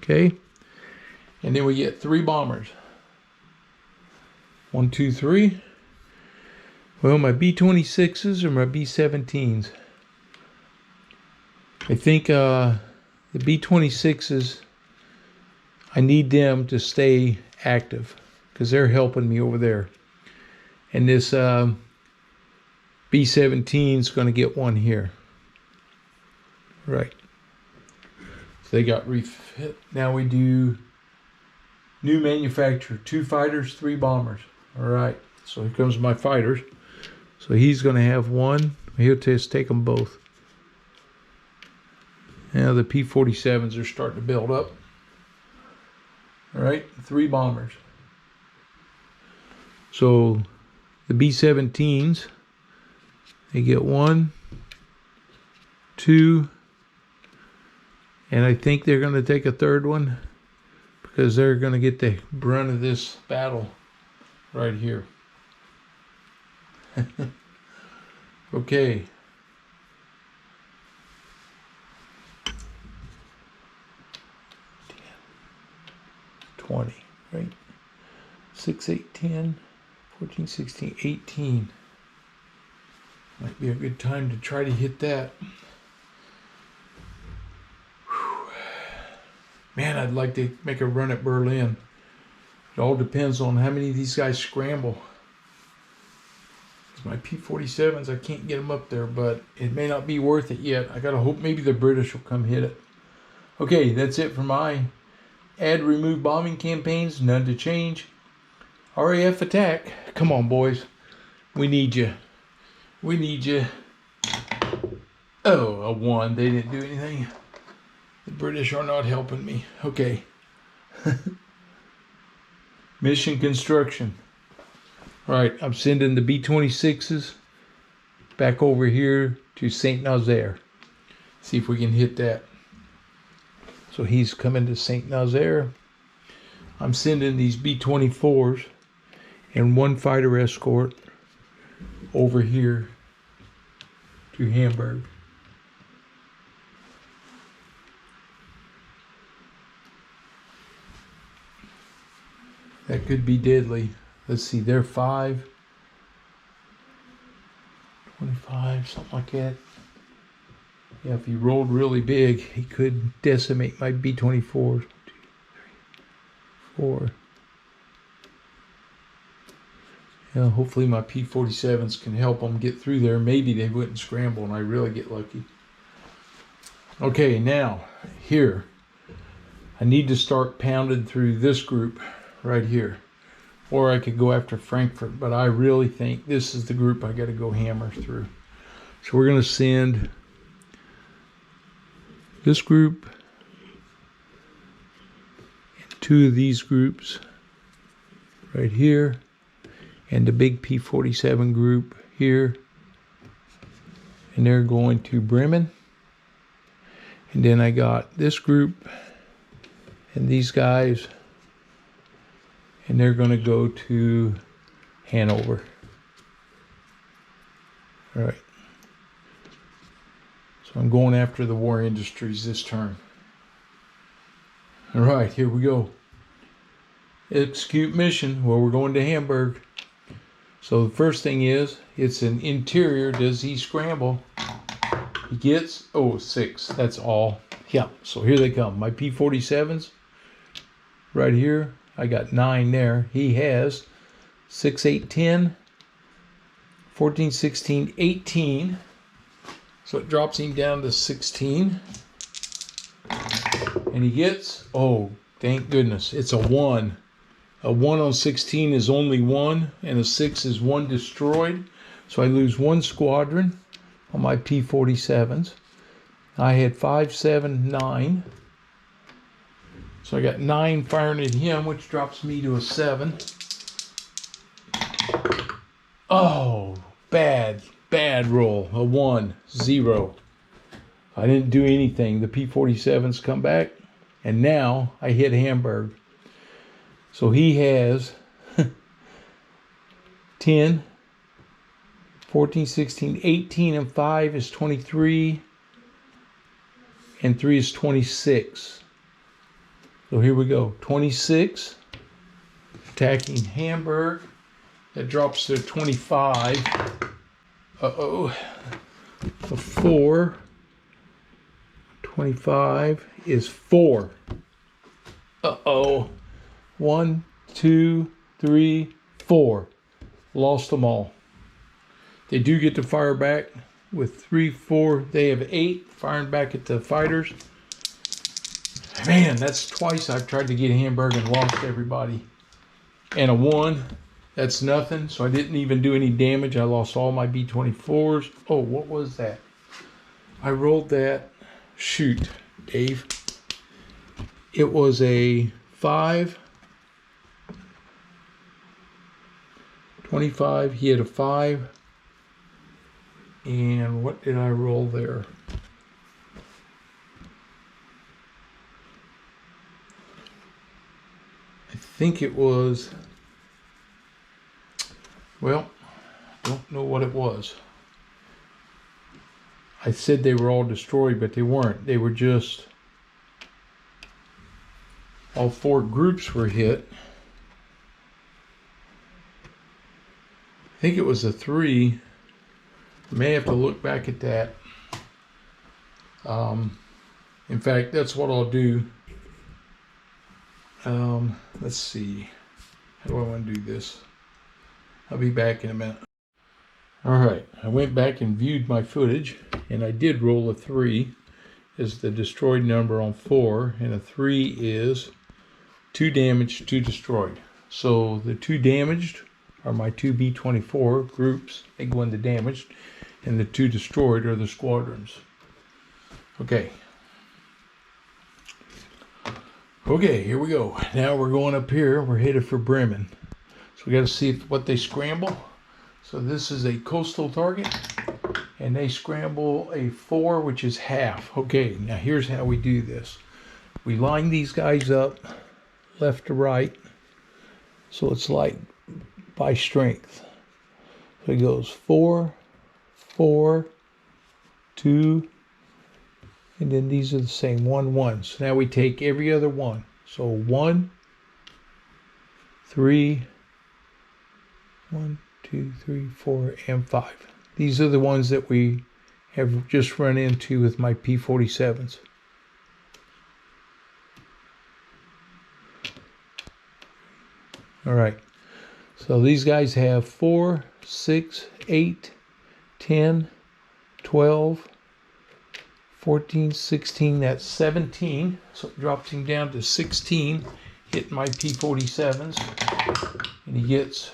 Speaker 1: Okay. And then we get 3 bombers. 1, 2, 3. Well, my B-26s or my B-17s. I think the B-26s, I need them to stay active because they're helping me over there. And this B-17 is going to get 1 here. Right. So they got refit. Now we do new manufacturer. 2 fighters, 3 bombers. All right. So here comes my fighters. So he's going to have 1. He'll just take them both. Now the P-47s are starting to build up. All right. 3 bombers. So the B-17s, they get 1, 2, and I think they're going to take a 3rd one because they're going to get the brunt of this battle right here. Okay. 20, right? 6, 8, 10, 14, 16, 18. Might be a good time to try to hit that. Whew. Man, I'd like to make a run at Berlin. It all depends on how many of these guys scramble. My P-47s, I can't get them up there, but it may not be worth it yet. I gotta hope maybe the British will come hit it. Okay, that's it for my add remove bombing campaigns. None to change. RAF attack. Come on, boys. We need you. We need you. Oh, a 1. They didn't do anything. The British are not helping me. Okay. Mission construction. All right, I'm sending the B-26s back over here to Saint Nazaire. See if we can hit that. So he's coming to Saint Nazaire. I'm sending these B-24s and 1 fighter escort over here to Hamburg. That could be deadly. Let's see, they're 5, 25, something like that. Yeah, if he rolled really big, he could decimate my B-24s. 1, 2, 3, 4. Yeah, hopefully my P-47s can help them get through there. Maybe they wouldn't scramble and I really get lucky. Okay, now, here. I need to start pounding through this group right here. Or I could go after Frankfurt, but I really think this is the group I got to go hammer through. So we're going to send this group, two of these groups right here, and the big P-47 group here. And they're going to Bremen. And then I got this group and these guys, and they're going to go to Hanover. All right. So I'm going after the War Industries this turn. All right, here we go. Execute mission. Well, we're going to Hamburg. So the first thing is, it's an interior. Does he scramble? He gets, 6. That's all. Yeah, so here they come. My P-47s right here. I got 9 there. He has 6, 8, 10, 14, 16, 18. So it drops him down to 16. And he gets, thank goodness, it's a 1. A 1 on 16 is only 1, and a 6 is 1 destroyed. So I lose 1 squadron on my P-47s. I had 5, 7, 9. So I got 9 firing at him, which drops me to a 7. Oh, bad roll. A 1, 0. I didn't do anything. The P-47s come back, and now I hit Hamburg. So he has 10, 14, 16, 18, and 5 is 23, and 3 is 26. So here we go. 26, attacking Hamburg. That drops to 25. Uh-oh. The 4, 25 is 4. Uh-oh. 1, 2, 3, 4. Lost them all. They do get to fire back with 3, 4. They have 8 firing back at the fighters. Man, that's twice I've tried to get Hamburg and lost everybody. And a 1, that's nothing. So I didn't even do any damage. I lost all my B-24s. Oh, what was that? I rolled that. Shoot, Dave. It was a 5. 25, he had a 5. And what did I roll there? I think it was, well, don't know what it was. I said they were all destroyed, but they weren't. They were just, all 4 groups were hit. I think it was a 3. I may have to look back at that. In fact, that's what I'll do. Let's see. How do I want to do this? I'll be back in a minute. All right. I went back and viewed my footage, and I did roll a 3 as the destroyed number on 4, and a 3 is 2 damaged, 2 destroyed. So the 2 damaged are my 2 B-24 groups. They go into damaged, and the 2 destroyed are the squadrons. Okay. Okay, here we go. Now we're going up here. We're headed for Bremen. So we got to see what they scramble. So this is a coastal target, and they scramble a 4, which is half. Okay, now here's how we do this. We line these guys up left to right. So it's like by strength. So it goes 4, 4, 2, and then these are the same 1, 1. So now we take every other one. So 1, 3, 1, 2, 3, 4, and 5. These are the ones that we have just run into with my P-47s. All right. So these guys have 4, 6, 8, 10, 12, 14, 16, that's 17. So it drops him down to 16, hitting my P-47s. And he gets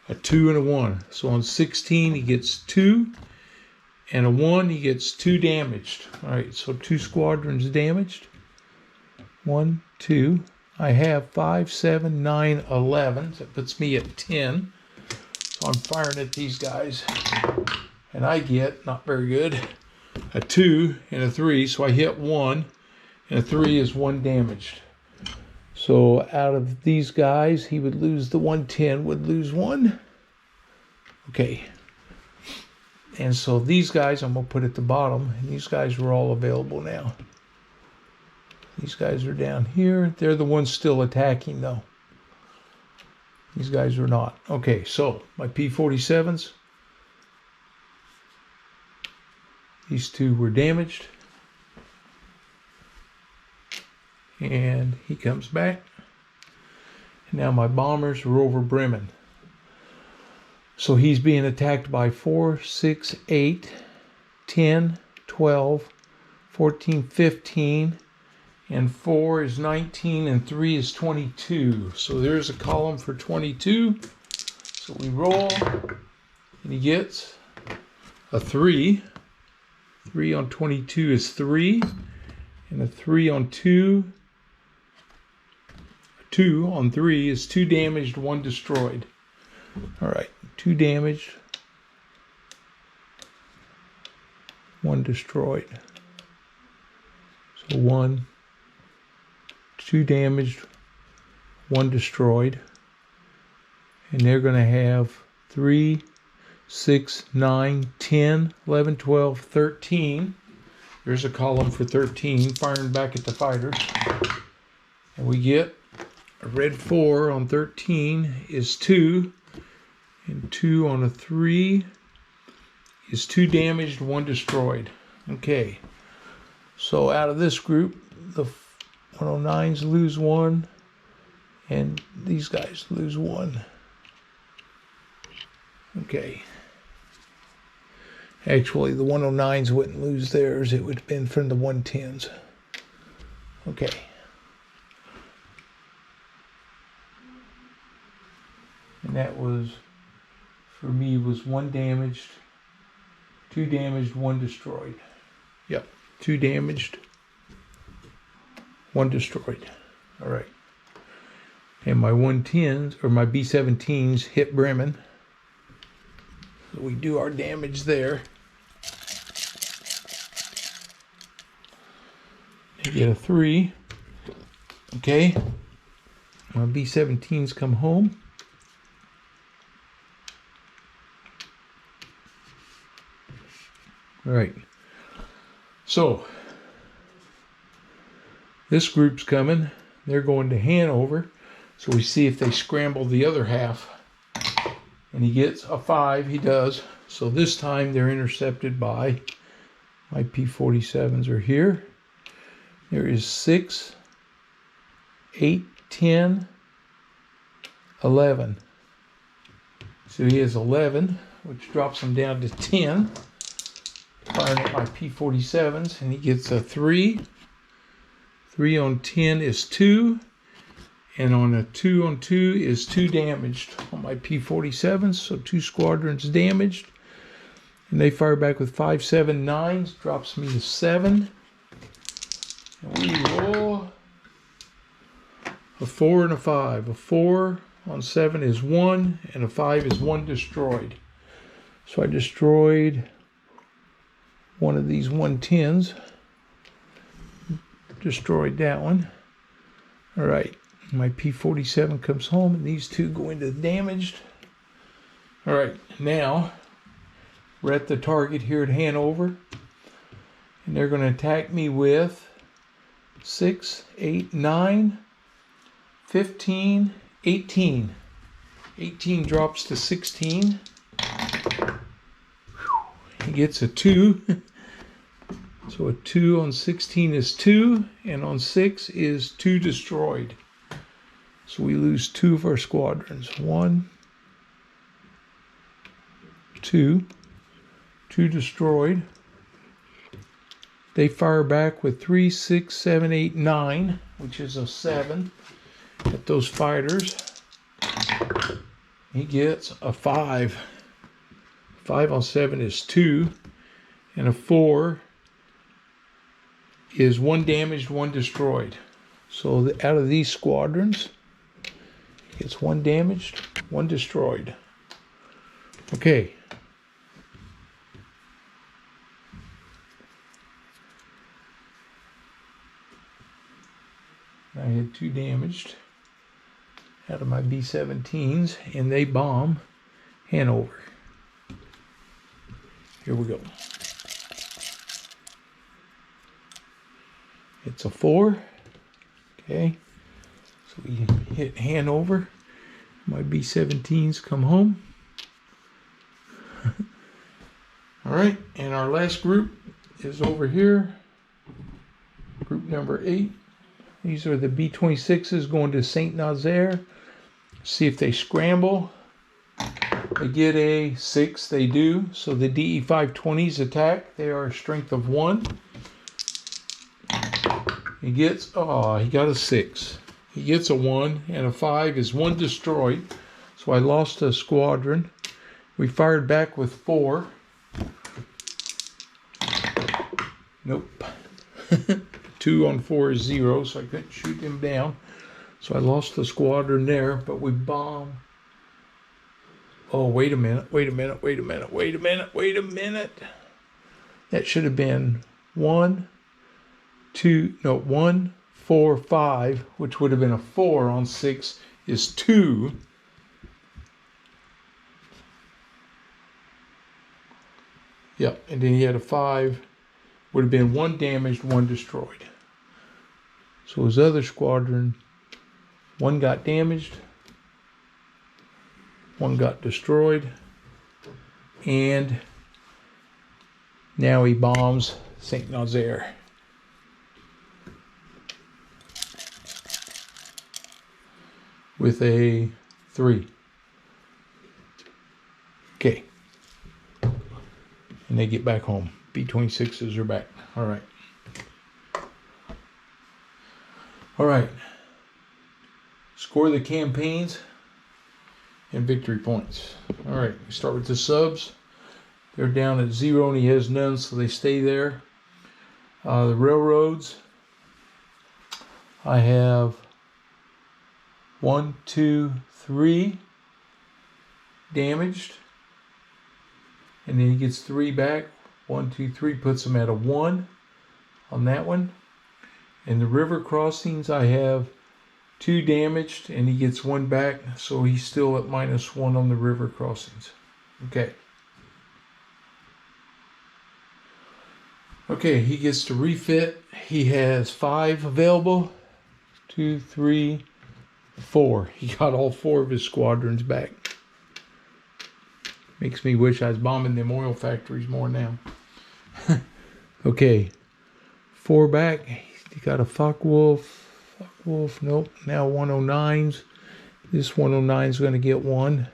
Speaker 1: a 2 and a 1. So on 16, he gets 2. And a 1, he gets 2 damaged. All right, so 2 squadrons damaged. 1, 2. I have 5, 7, 9, 11. So that puts me at 10. So I'm firing at these guys. And I get, not very good, a 2 and a 3. So I hit 1. And a 3 is 1 damaged. So out of these guys, he would lose the 110, would lose 1. Okay. And so these guys, I'm going to put at the bottom. And these guys are all available now. These guys are down here. They're the ones still attacking, though. These guys are not. Okay, so my P-47s. These 2 were damaged. And he comes back. And now my bombers are over Bremen. So he's being attacked by 4, 6, 8, 10, 12, 14, 15, and 4 is 19, and 3 is 22. So there's a column for 22. So we roll, and he gets a 3. 3 on 22 is 3, and a 3 on 2. 2 on 3 is 2 damaged, 1 destroyed. All right, 2 damaged, 1 destroyed. So 1, 2 damaged, 1 destroyed. And they're going to have 3, 6, 9, 10, 11, 12, 13. There's a column for 13, firing back at the fighters. And we get a red 4 on 13 is 2. And 2 on a 3 is 2 damaged, 1 destroyed. Okay. So out of this group, the 109s lose 1. And these guys lose 1. Okay. Actually, the 109s wouldn't lose theirs. It would have been from the 110s. Okay. And that was, for me, was 1 damaged, 2 damaged, 1 destroyed. Yep, 2 damaged, 1 destroyed. All right. And my 110s, or my B-17s, hit Bremen. So we do our damage there. They get a 3. Okay. My B-17s come home. All right. So this group's coming. They're going to Hanover. So we see if they scramble the other half. And he gets a 5. He does. So this time they're intercepted by my P-47s are here. There is 6, 8, 10, 11. So he has 11, which drops him down to 10. Firing at my P-47s, and he gets a 3. 3 on 10 is 2. And on a 2 on 2 is 2 damaged on my P-47s. So 2 squadrons damaged. And they fire back with 5, 7, 9s. Drops me to 7. And we roll a 4 and a 5. A 4 on 7 is 1. And a 5 is 1 destroyed. So I destroyed one of these 110s. Destroyed that one. All right. My P-47 comes home, and these 2 go into the damaged. All right. Now, we're at the target here at Hanover. And they're going to attack me with 6, 8, 9, 15, 18. 18 drops to 16. He gets a 2. So a 2 on 16 is 2, and on 6 is 2 destroyed. So we lose 2 of our squadrons. 1, 2, 2 destroyed. They fire back with 3, 6, 7, 8, 9, which is a 7 at those fighters. He gets a 5. 5 on 7 is 2, and a 4 is 1 damaged, 1 destroyed. So out of these squadrons, it's 1 damaged, 1 destroyed. Okay. I had 2 damaged out of my B-17s, and they bomb Hanover. Here we go. It's a 4. Okay. So we hit Hanover. My B-17s come home. All right, and our last group is over here. Group number 8. These are the B-26s going to St. Nazaire. See if they scramble. They get a 6. They do. So the DE-520s attack. They are a strength of 1. He gets, he got a 6. He gets a 1, and a 5 is 1 destroyed. So I lost a squadron. We fired back with 4. Nope. 2 on 4 is 0, so I couldn't shoot him down. So I lost the squadron there, but we bombed. Oh, wait a minute. That should have been 1, 4, 5, which would have been a 4 on 6 is 2. Yep, and then he had a 5, would have been 1 damaged, 1 destroyed. So his other squadron, 1 got damaged, 1 got destroyed, and now he bombs St. Nazaire. With a 3. Okay. And they get back home. B-26s are back. All right. All right. Score the campaigns and victory points. All right. We start with the subs. They're down at 0 and he has none, so they stay there. The railroads. I have 1, 2, 3 damaged. And then he gets 3 back. 1, 2, 3 puts him at a 1 on that one. And the river crossings, I have 2 damaged and he gets 1 back. So he's still at -1 on the river crossings. Okay. Okay, he gets to refit. He has 5 available. 2, 3, 4. He got all 4 of his squadrons back. Makes me wish I was bombing them oil factories more now. Okay. 4 back. He got a Focke-Wulf. Focke-Wulf, nope. Now 109s. This 109 is going to get 1.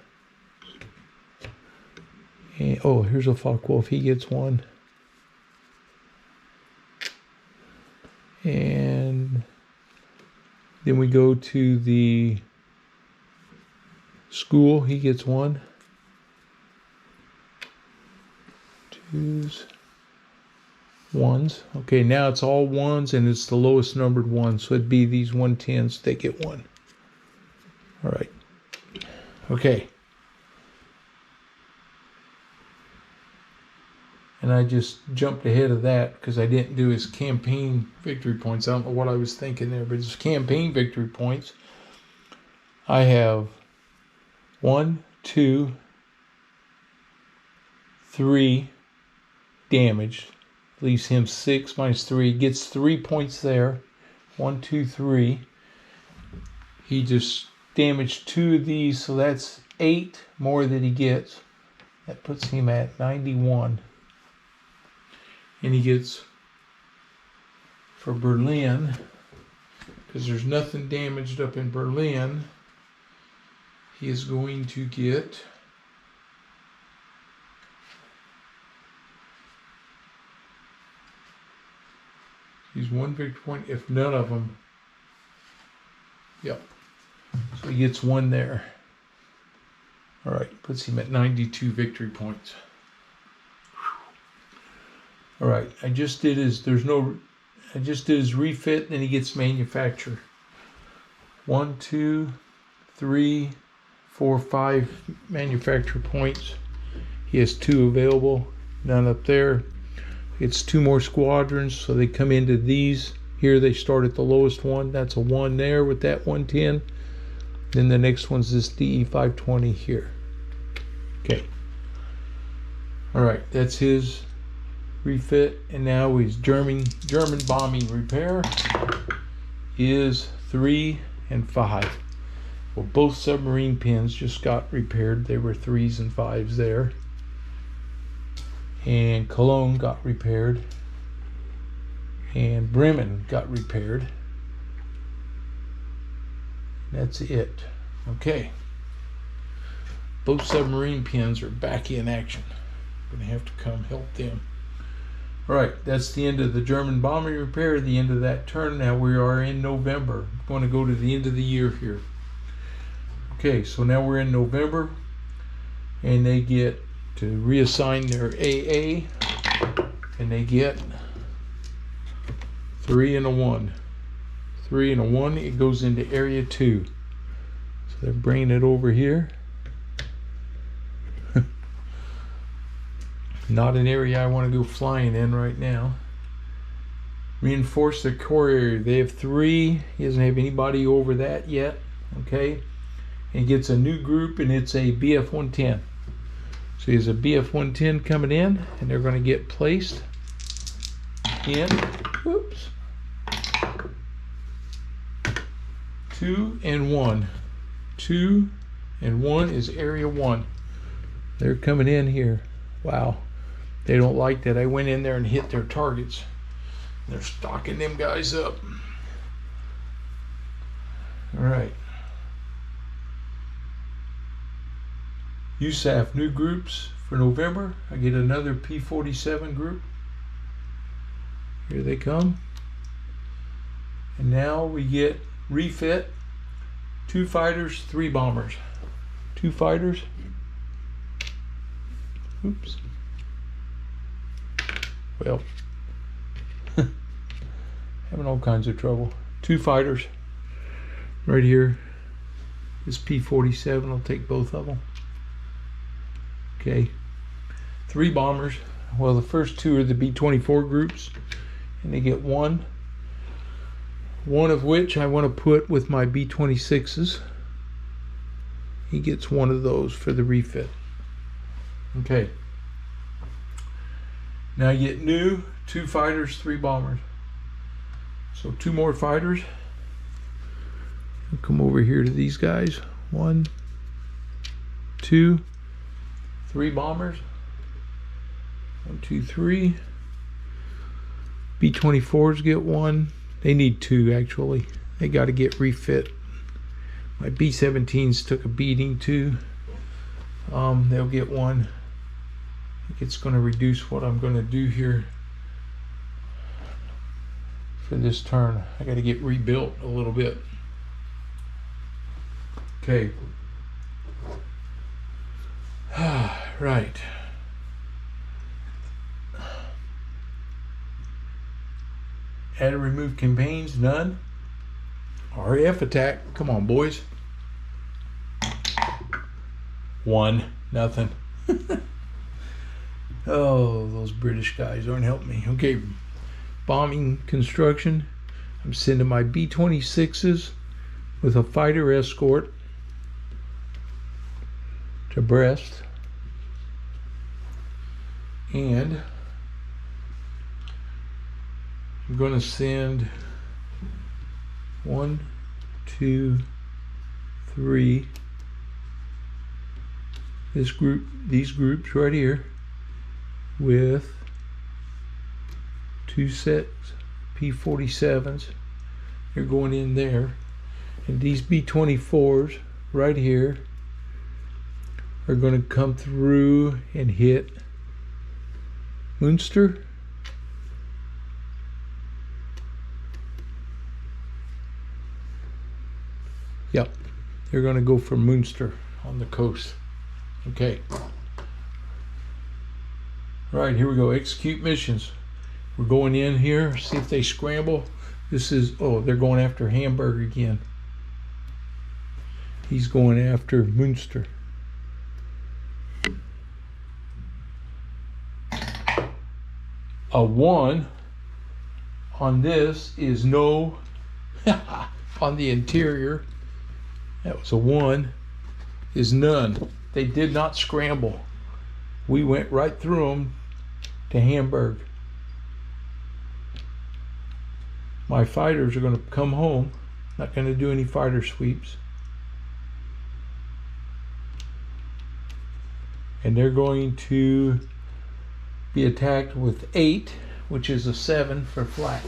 Speaker 1: And, oh, here's a Focke-Wulf. He gets 1. And then we go to the school. He gets 1. 2s. 1s. Okay, now it's all 1s and it's the lowest numbered 1. So it'd be these 110s. They get 1. All right. Okay. And I just jumped ahead of that because I didn't do his campaign victory points. I don't know what I was thinking there, but his campaign victory points, I have 1, 2, 3 damaged. Leaves him 6 minus 3. Gets 3 points there. 1, 2, 3. He just damaged 2 of these, so that's 8 more that he gets. That puts him at 91. And he gets, for Berlin, because there's nothing damaged up in Berlin, he is going to get He's 1 victory point if none of them. Yep. So he gets 1 there. All right, puts him at 92 victory points. All right, I just did his refit, and then he gets manufacture. 1, 2, 3, 4, 5 manufacture points. He has 2 available, none up there. It's 2 more squadrons, so they come into these. Here they start at the lowest one. That's a 1 there with that 110. Then the next one's this DE 520 here. Okay. All right, that's his refit, and now his German bombing repair is 3 and 5. Well, both submarine pins just got repaired. They were 3s and 5s there. And Cologne got repaired. And Bremen got repaired. That's it. Okay. Both submarine pins are back in action. I'm going to have to come help them. All right, that's the end of the German bombing repair, the end of that turn. Now we are in November. I'm going to go to the end of the year here. Okay, so now we're in November, and they get to reassign their AA, and they get 3 and a 1. 3 and a 1, it goes into area 2. So they're bringing it over here. Not an area I want to go flying in right now. Reinforce the core area. They have 3. He doesn't have anybody over that yet. Okay. And he gets a new group, and it's a BF-110. So he has a BF-110 coming in, and they're going to get placed in, whoops, 2 and 1. 2 and 1 is area 1. They're coming in here. Wow. They don't like that. I went in there and hit their targets. They're stocking them guys up. All right. USAF new groups for November. I get another P-47 group. Here they come. And now we get refit. 2 fighters, 3 bombers. 2 fighters. Oops. Well, having all kinds of trouble. 2 fighters right here. This P-47 will take both of them. Okay. 3 bombers. Well, the first 2 are the B-24 groups, and they get 1. 1 of which I want to put with my B-26s. He gets 1 of those for the refit. Okay. Now you get new 2 fighters, 3 bombers. So 2 more fighters. I'll come over here to these guys. 1, 2, 3 bombers. 1, 2, 3. B-24s get 1. They need 2 actually. They got to get refit. My B-17s took a beating too. They'll get 1. I think it's going to reduce what I'm going to do here for this turn. I got to get rebuilt a little bit. Okay. Right. Add or remove campaigns, none. RAF attack, come on boys. 1, nothing. Oh, those British guys aren't helping me. Okay, bombing construction. I'm sending my B-26s with a fighter escort to Brest. And I'm going to send 1, 2, 3. These groups right here with 2 sets P-47s. They're going in there, and these B-24s right here are going to come through and hit Munster Yep, they're going to go for Munster on the coast. Okay. All right, here we go. Execute missions. We're going in here, see if they scramble. This is, oh, they're going after Hamburg again. He's going after Munster. A 1 on this is no. On the interior, that was a 1, is none. They did not scramble. We went right through them to Hamburg. My fighters are going to come home. Not going to do any fighter sweeps. And they're going to be attacked with 8, which is a 7 for flak.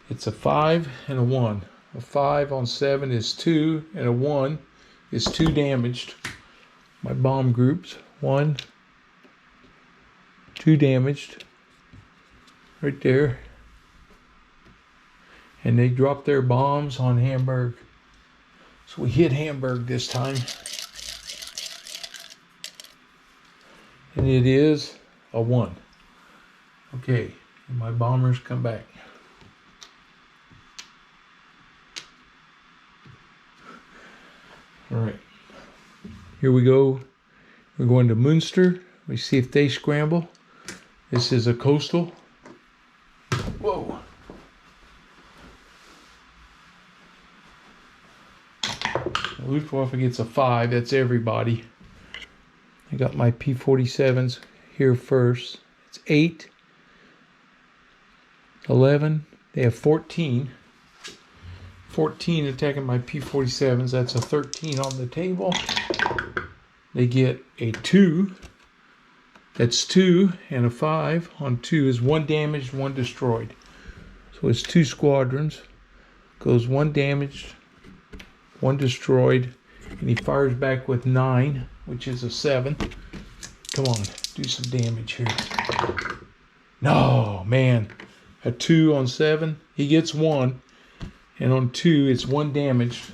Speaker 1: It's a 5 and a 1. A 5 on 7 is 2, and a 1 is 2 damaged. My bomb groups, 1, 2 damaged, right there. And they dropped their bombs on Hamburg. So we hit Hamburg this time. And it is a 1. Okay, and my bombers come back. All right, here we go. We're going to Munster. We see if they scramble. This is a coastal. Whoa. Luftwaffe gets a 5. That's everybody. I got my P-47s here first. It's 8, 11. They have 14. 14 attacking my P-47s. That's a 13 on the table. They get a 2. That's 2, and a 5 on 2 is 1 damaged, 1 destroyed. So it's 2 squadrons. Goes 1 damaged, 1 destroyed, and he fires back with 9, which is a 7. Come on, do some damage here. No, man. A 2 on 7. He gets 1. And on 2, it's 1 damaged.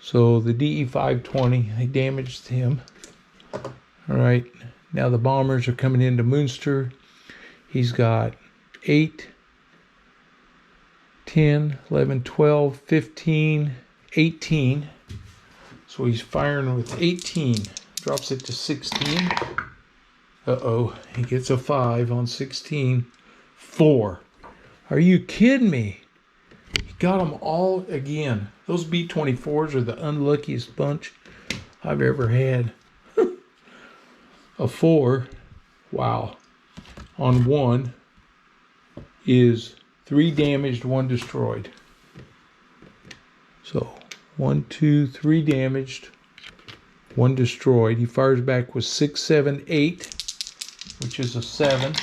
Speaker 1: So the DE-520, they damaged him. All right. Now the bombers are coming into Munster. He's got 8, 10, 11, 12, 15, 18. So he's firing with 18. Drops it to 16. Uh-oh. He gets a 5 on 16. 4. Are you kidding me? He got them all again. Those B-24s are the unluckiest bunch I've ever had. A 4. Wow. On 1 is 3 damaged, 1 destroyed. So 1, 2, 3 damaged, 1 destroyed. He fires back with 6, 7, 8, which is a 7.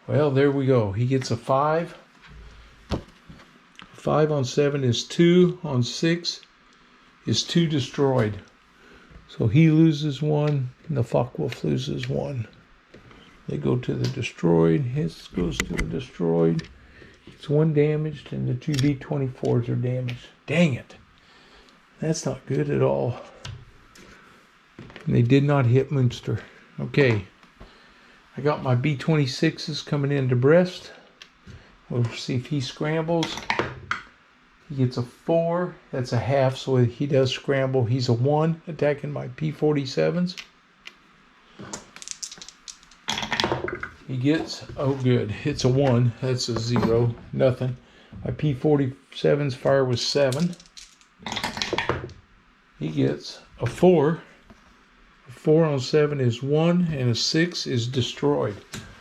Speaker 1: Well, there we go. He gets a 5. 5 on 7 is 2. On 6 is 2 destroyed. So he loses 1, and the Focke-Wulf loses 1. They go to the destroyed. His goes to the destroyed. It's 1 damaged, and the 2 B-24s are damaged. Dang it. That's not good at all. And they did not hit Munster. Okay. I got my B-26s coming into Brest. We'll see if he scrambles. He gets a 4. That's a half, so he does scramble. He's a 1, attacking my P-47s. He gets, oh good, it's a 1. That's a 0, nothing. My P-47's fire was 7. He gets a 4. A 4 on 7 is 1, and a 6 is destroyed.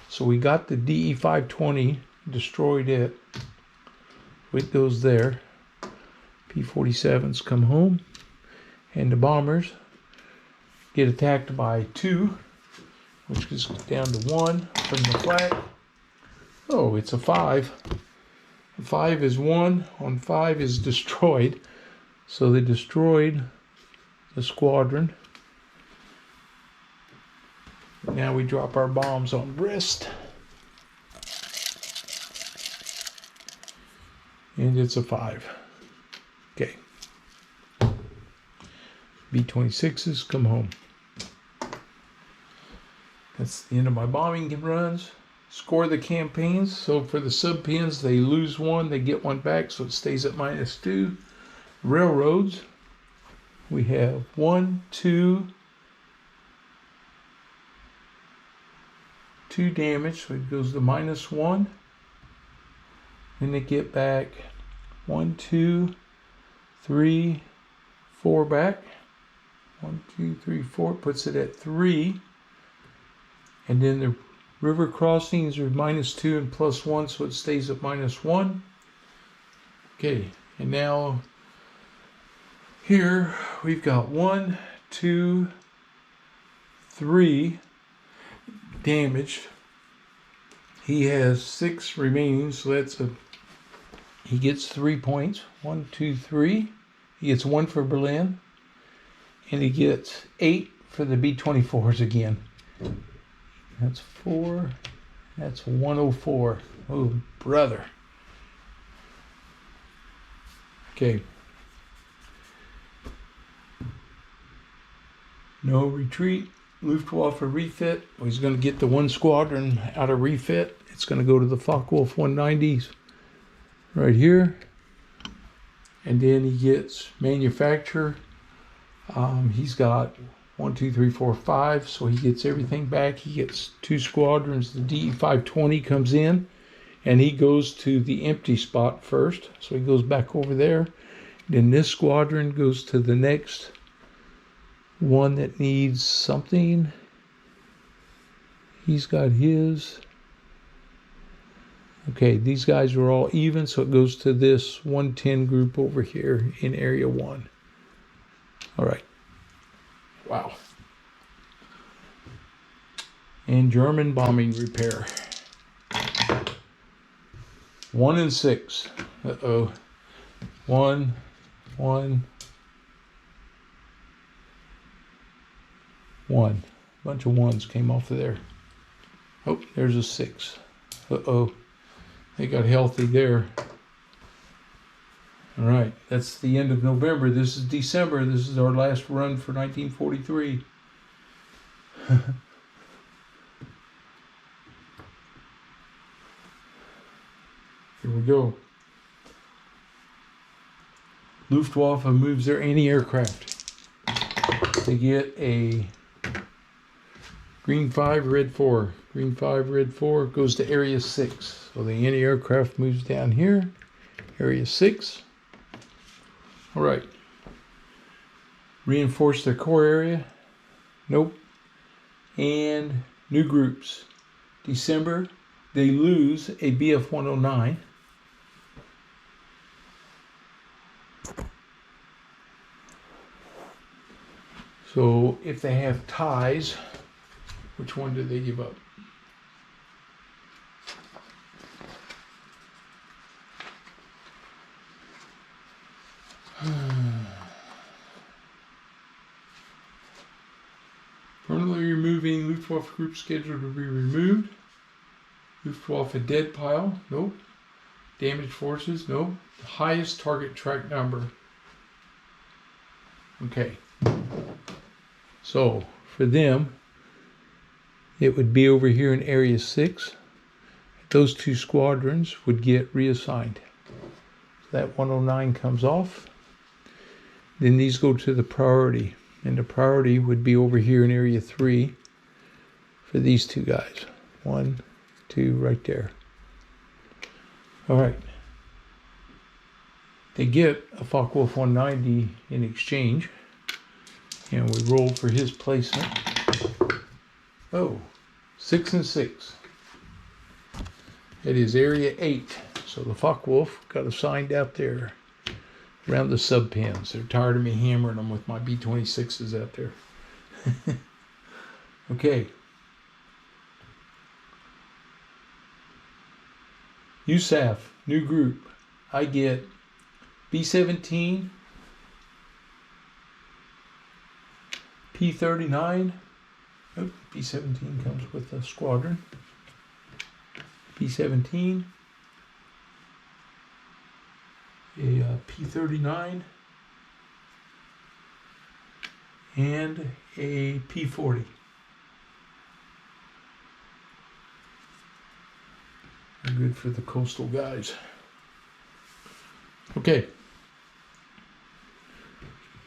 Speaker 1: So we got the DE-520, destroyed it. It goes there. P-47s come home, and the bombers get attacked by 2, which is down to 1 from the flak. Oh, it's a 5. A 5 is 1, on 5 is destroyed. So they destroyed the squadron. Now we drop our bombs on Brest. And it's a 5. Okay. B-26s come home. That's the end of my bombing runs. Score the campaigns. So for the sub-pens, they lose 1, they get 1 back, so it stays at -2. Railroads, we have 1, 2, 2 damage, so it goes to -1. Then they get back 1, 2, 3, 4 back. 1, 2, 3, 4 puts it at 3. And then the river crossings are -2 and +1, so it stays at -1. Okay, and now here we've got 1, 2, 3 damaged. He has 6 remaining, so he gets 3 points. 1, 2, 3. He gets 1 for Berlin, and he gets 8 for the B-24s again. That's 4. That's 104. Oh, brother. Okay. No retreat. Luftwaffe refit. He's going to get the 1 squadron out of refit. It's going to go to the Focke-Wulf 190s right here. And then he gets manufacture. He's got 1, 2, 3, 4, 5. So he gets everything back. He gets 2 squadrons. The DE-520 comes in, and he goes to the empty spot first. So he goes back over there. Then this squadron goes to the next one that needs something. He's got his. Okay, these guys are all even, so it goes to this 110 group over here in Area 1. All right. Wow. And German bombing repair. 1 and 6. Uh-oh. 1, 1, 1. Bunch of 1s came off of there. Oh, there's a 6. Uh-oh. They got healthy there. All right, that's the end of November. This is December. This is our last run for 1943. Here we go. Luftwaffe moves their anti-aircraft. They get a green 5, red 4. Green 5, red 4 goes to Area 6. So the anti-aircraft moves down here. Area 6. All right. Reinforce their core area. Nope. And new groups. December, they lose a BF-109. So if they have ties, which one do they give up? Permanently removing Luftwaffe group scheduled to be removed. Luftwaffe dead pile. Nope. Damaged forces. Nope. The highest target track number. Okay. So for them, it would be over here in Area 6. Those 2 squadrons would get reassigned. So that 109 comes off. Then these go to the priority. And the priority would be over here in Area 3 for these 2 guys. 1, 2, right there. All right. They get a Focke-Wulf 190 in exchange. And we roll for his placement. Oh, 6 and 6. It is Area 8. So the Focke-Wulf got assigned out there around the sub-pens. They're tired of me hammering them with my B-26s out there. Okay. USAF, new group. I get B-17, P-39. Oh, B-17 comes with a squadron. B-17. a P39, and a P40. They're good for the coastal guys. Okay.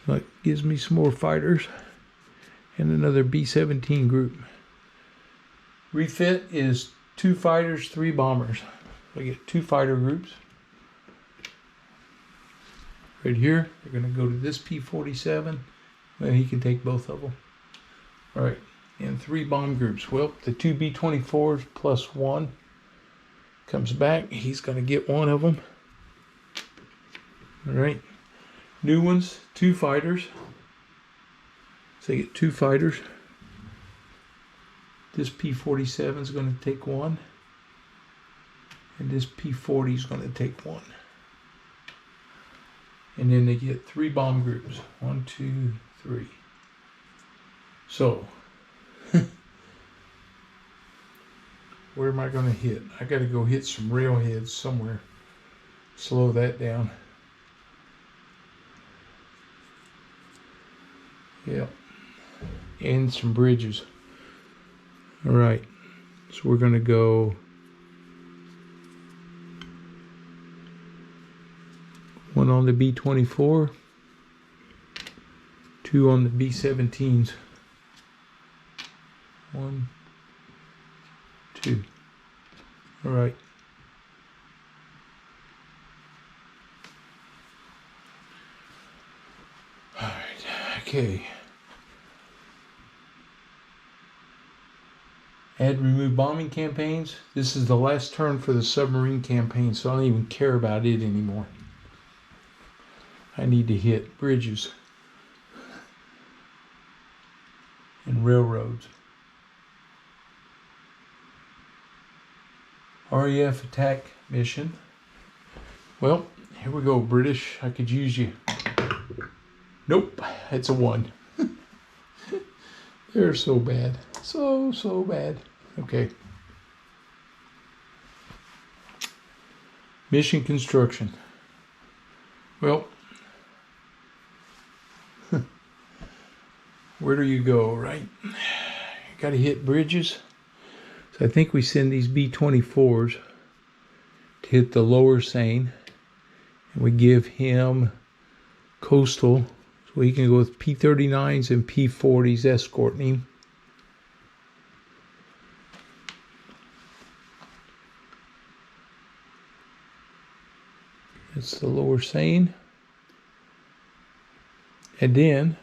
Speaker 1: That gives me some more fighters and another B-17 group. Refit is 2 fighters, 3 bombers. I get 2 fighter groups. Right here, they're going to go to this P-47, and he can take both of them. All right, and 3 bomb groups. Well, the 2 B-24s plus 1 comes back. He's going to get 1 of them. All right, new ones, 2 fighters. So I get 2 fighters. This P-47 is going to take 1, and this P-40 is going to take 1. And then they get 3 bomb groups. 1, 2, 3. So, where am I going to hit? I got to go hit some railheads somewhere. Slow that down. Yep. And some bridges. All right. So we're going to go 1 on the B-24, 2 on the B-17s. 1, 2. All right. All right. Okay. Add remove bombing campaigns. This is the last turn for the submarine campaign, so I don't even care about it anymore. I need to hit bridges and railroads. RAF attack mission. Well, here we go, British. I could use you. Nope, it's a 1. They're so bad. So bad. Okay. Mission construction. Well, where do you go, right? You got to hit bridges. So I think we send these B-24s to hit the lower Seine, and we give him coastal, so he can go with P-39s and P-40s escorting him. It's the lower Seine. And then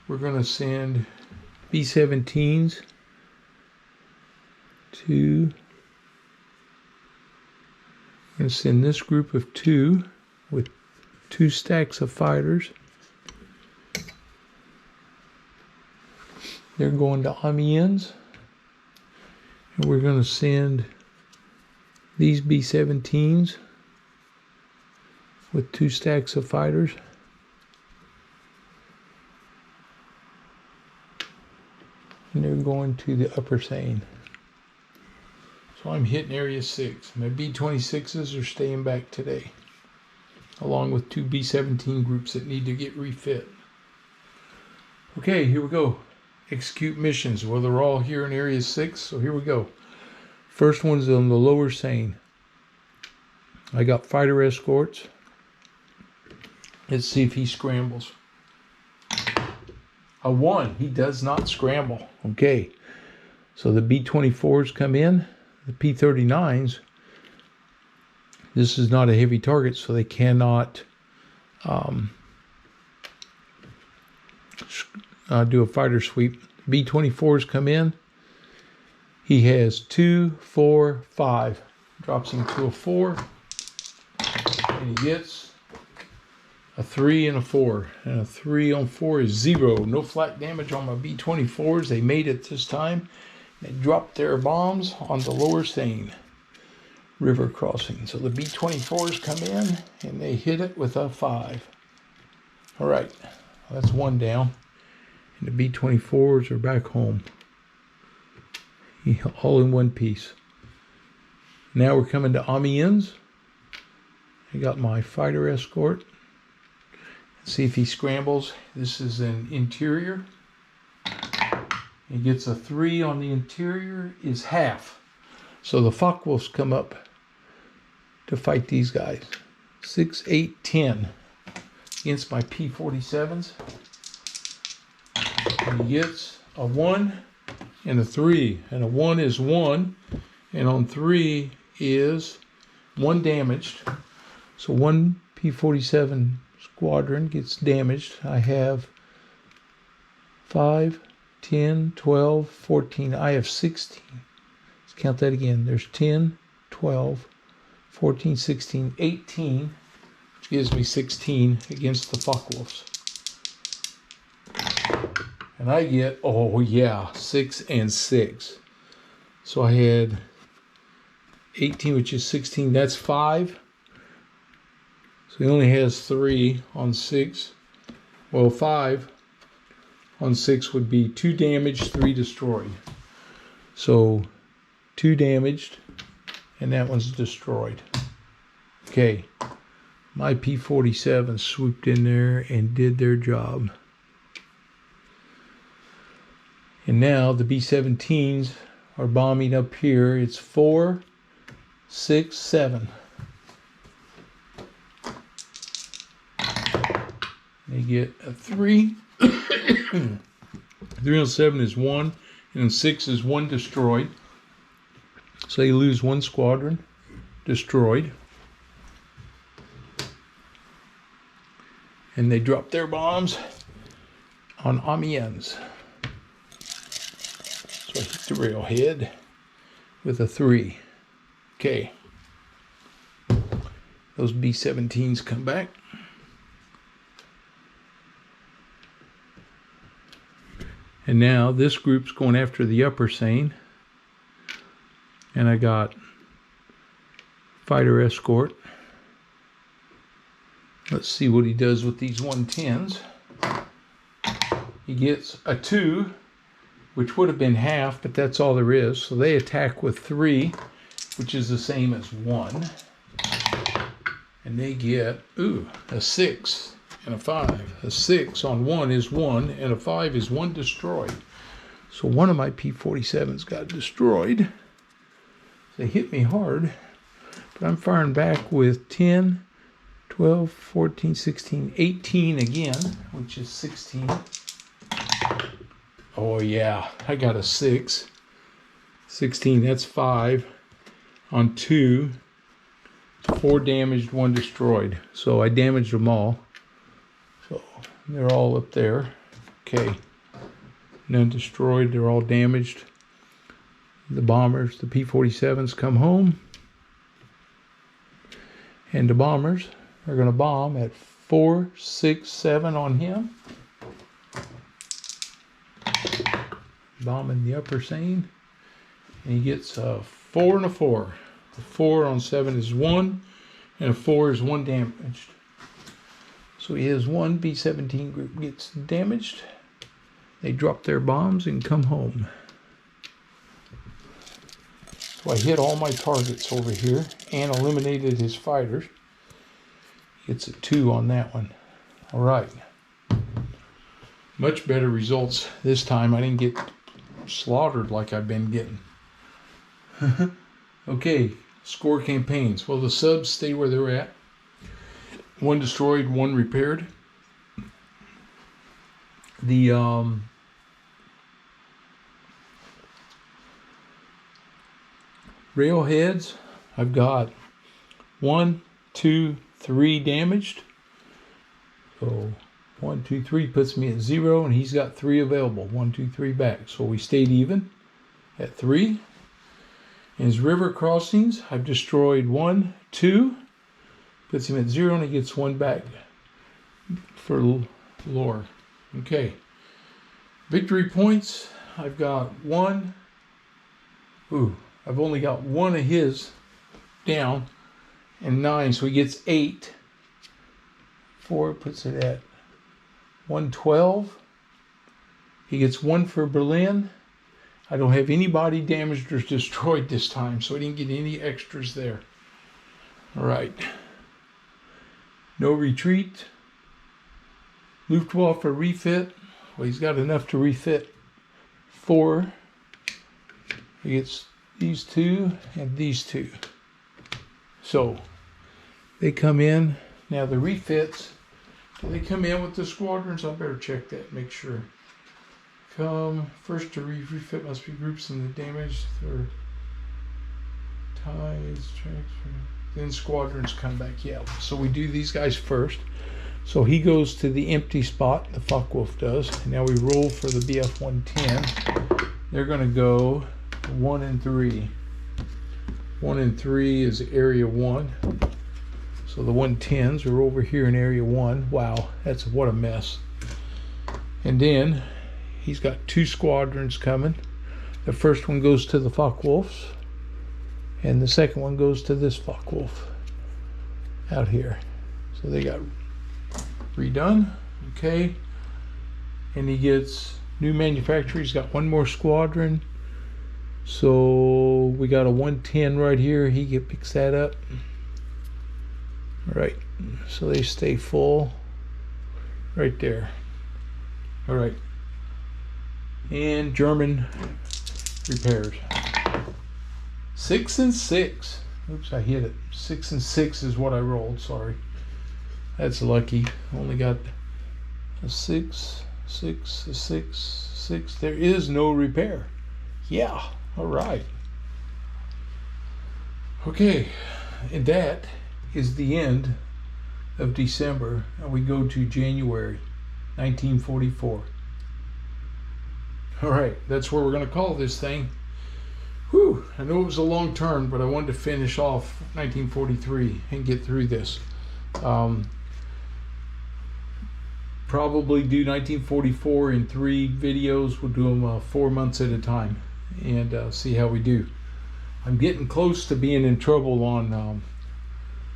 Speaker 1: we're going to send B-17s to, I'm going to send this group of 2 with 2 stacks of fighters. They're going to Amiens. And we're going to send these B-17s with 2 stacks of fighters. And they're going to the upper Seine. So I'm hitting area 6. My B-26s are staying back today, along with 2 B-17 groups that need to get refit. Okay, here we go. Execute missions. Well, they're all here in area 6, so here we go. First one's on the lower Seine. I got fighter escorts. Let's see if he scrambles. A 1. He does not scramble. Okay. So the B-24s come in. The P-39s. This is not a heavy target, so they cannot do a fighter sweep. B-24s come in. He has 2, 4, 5. Drops him to a 4. And he gets a 3 and a 4. And a 3 on 4 is 0. No flak damage on my B-24s. They made it this time. They dropped their bombs on the lower Seine river crossing. So the B-24s come in and they hit it with a 5. All right. That's 1 down. And the B-24s are back home. All in one piece. Now we're coming to Amiens. I got my fighter escort. See if he scrambles. This is an interior. He gets a 3 on the interior, is half. So the Focke-Wulfs come up to fight these guys. 6, 8, 10 against my P-47s. And he gets a 1 and a 3. And a 1 is 1. And on 3 is 1 damaged. So 1 P-47 squadron gets damaged. I have 5, 10, 12, 14. I have 16. Let's count that again. There's 10, 12, 14, 16, 18, which gives me 16 against the Focke-Wulfs. And I get, oh yeah, 6 and 6. So I had 18, which is 16. That's 5. So he only has 3 on 6. Well, 5 on 6 would be 2 damaged, 3 destroyed. So 2 damaged, and that one's destroyed. Okay, my P-47 swooped in there and did their job. And now the B-17s are bombing up here. It's 4, 6, 7. They get a 3. 3 on 7 is 1, and on 6 is 1 destroyed. So they lose 1 squadron destroyed. And they drop their bombs on Amiens. So I hit the railhead with a 3. Okay. Those B-17s come back. And now this group's going after the upper Seine. And I got fighter escort. Let's see what he does with these 110s. He gets a 2, which would have been half, but that's all there is. So they attack with 3, which is the same as 1. And they get, a 6. And a 5. A 6 on 1 is 1, and a 5 is 1 destroyed. So one of my P-47s got destroyed. They hit me hard, but I'm firing back with 10, 12, 14, 16, 18 again, which is 16. Oh yeah, I got a 6. 16, that's 5 on 2. 4 damaged, 1 destroyed. So I damaged them all. So they're all up there. Okay. None destroyed. They're all damaged. The bombers, the P-47s, come home. And the bombers are going to bomb at 4, 6, 7 on him. Bombing the upper Seine. And he gets a 4 and a 4. A 4 on 7 is 1. And a 4 is 1 damaged. So he has 1 B-17 group gets damaged. They drop their bombs and come home. So I hit all my targets over here and eliminated his fighters. Gets a 2 on that one. All right. Much better results this time. I didn't get slaughtered like I've been getting. Okay, score campaigns. Well, the subs stay where they're at. 1 destroyed, 1 repaired. The railheads, I've got 1, 2, 3 damaged. So 1, 2, 3 puts me at 0, and he's got 3 available. 1, 2, 3 back. So we stayed even at 3. In his river crossings, I've destroyed 1, 2. Puts him at 0, and he gets 1 back for lore. Okay. Victory points, I've got 1. I've only got 1 of his down, and 9, so he gets 8. 4 puts it at 112. He gets 1 for Berlin. I don't have anybody damaged or destroyed this time, so I didn't get any extras there. All right. No retreat. Luftwaffe refit. Well, he's got enough to refit 4. He gets these 2 and these 2. So they come in. Now the refits, do they come in with the squadrons? I better check that, make sure. Come first to refit must be groups in the damage or ties, transfer. Then squadrons come back. Yeah, so we do these guys first. So he goes to the empty spot, the Focke-Wulf does. And now we roll for the BF-110. They're going to go 1 and 3. 1 and 3 is area 1. So the 110s are over here in area 1. Wow, that's what a mess. And then he's got 2 squadrons coming. The first one goes to the Focke-Wulfs, and the second one goes to this Focke-Wulf out here. So they got redone. Okay. And he gets new manufacturer. He's got 1 more squadron. So we got a 110 right here. He picks that up. All right. So they stay full right there. All right. And German repairs. 6 and 6. Oops, I hit it. 6 and 6 is what I rolled. Sorry. That's lucky. Only got a 6, 6, a 6, 6. There is no repair. Yeah. All right. Okay. And that is the end of December. And we go to January 1944. All right. That's where we're going to call this thing. Whew. I know it was a long turn, but I wanted to finish off 1943 and get through this. Probably do 1944 in 3 videos. We'll do them 4 months at a time and see how we do. I'm getting close to being in trouble on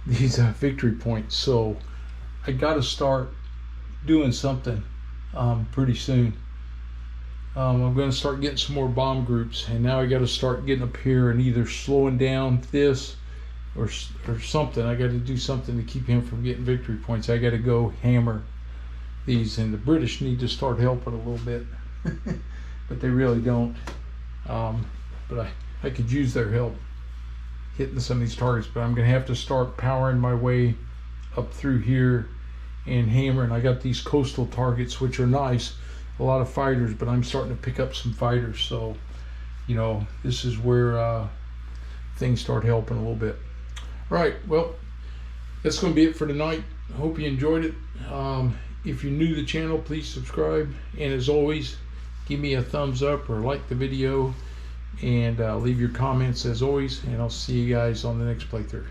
Speaker 1: these victory points, so I got to start doing something pretty soon. I'm going to start getting some more bomb groups, and now I got to start getting up here and either slowing down this or something. I got to do something to keep him from getting victory points. I got to go hammer these, and the British need to start helping a little bit, but they really don't. But I could use their help hitting some of these targets, but I'm going to have to start powering my way up through here and hammering. I got these coastal targets, which are nice, a lot of fighters, but I'm starting to pick up some fighters. So, you know, this is where things start helping a little bit. All right, well, that's going to be it for tonight. I hope you enjoyed it. If you're new to the channel, please subscribe. And as always, give me a thumbs up or like the video, and leave your comments as always. And I'll see you guys on the next playthrough.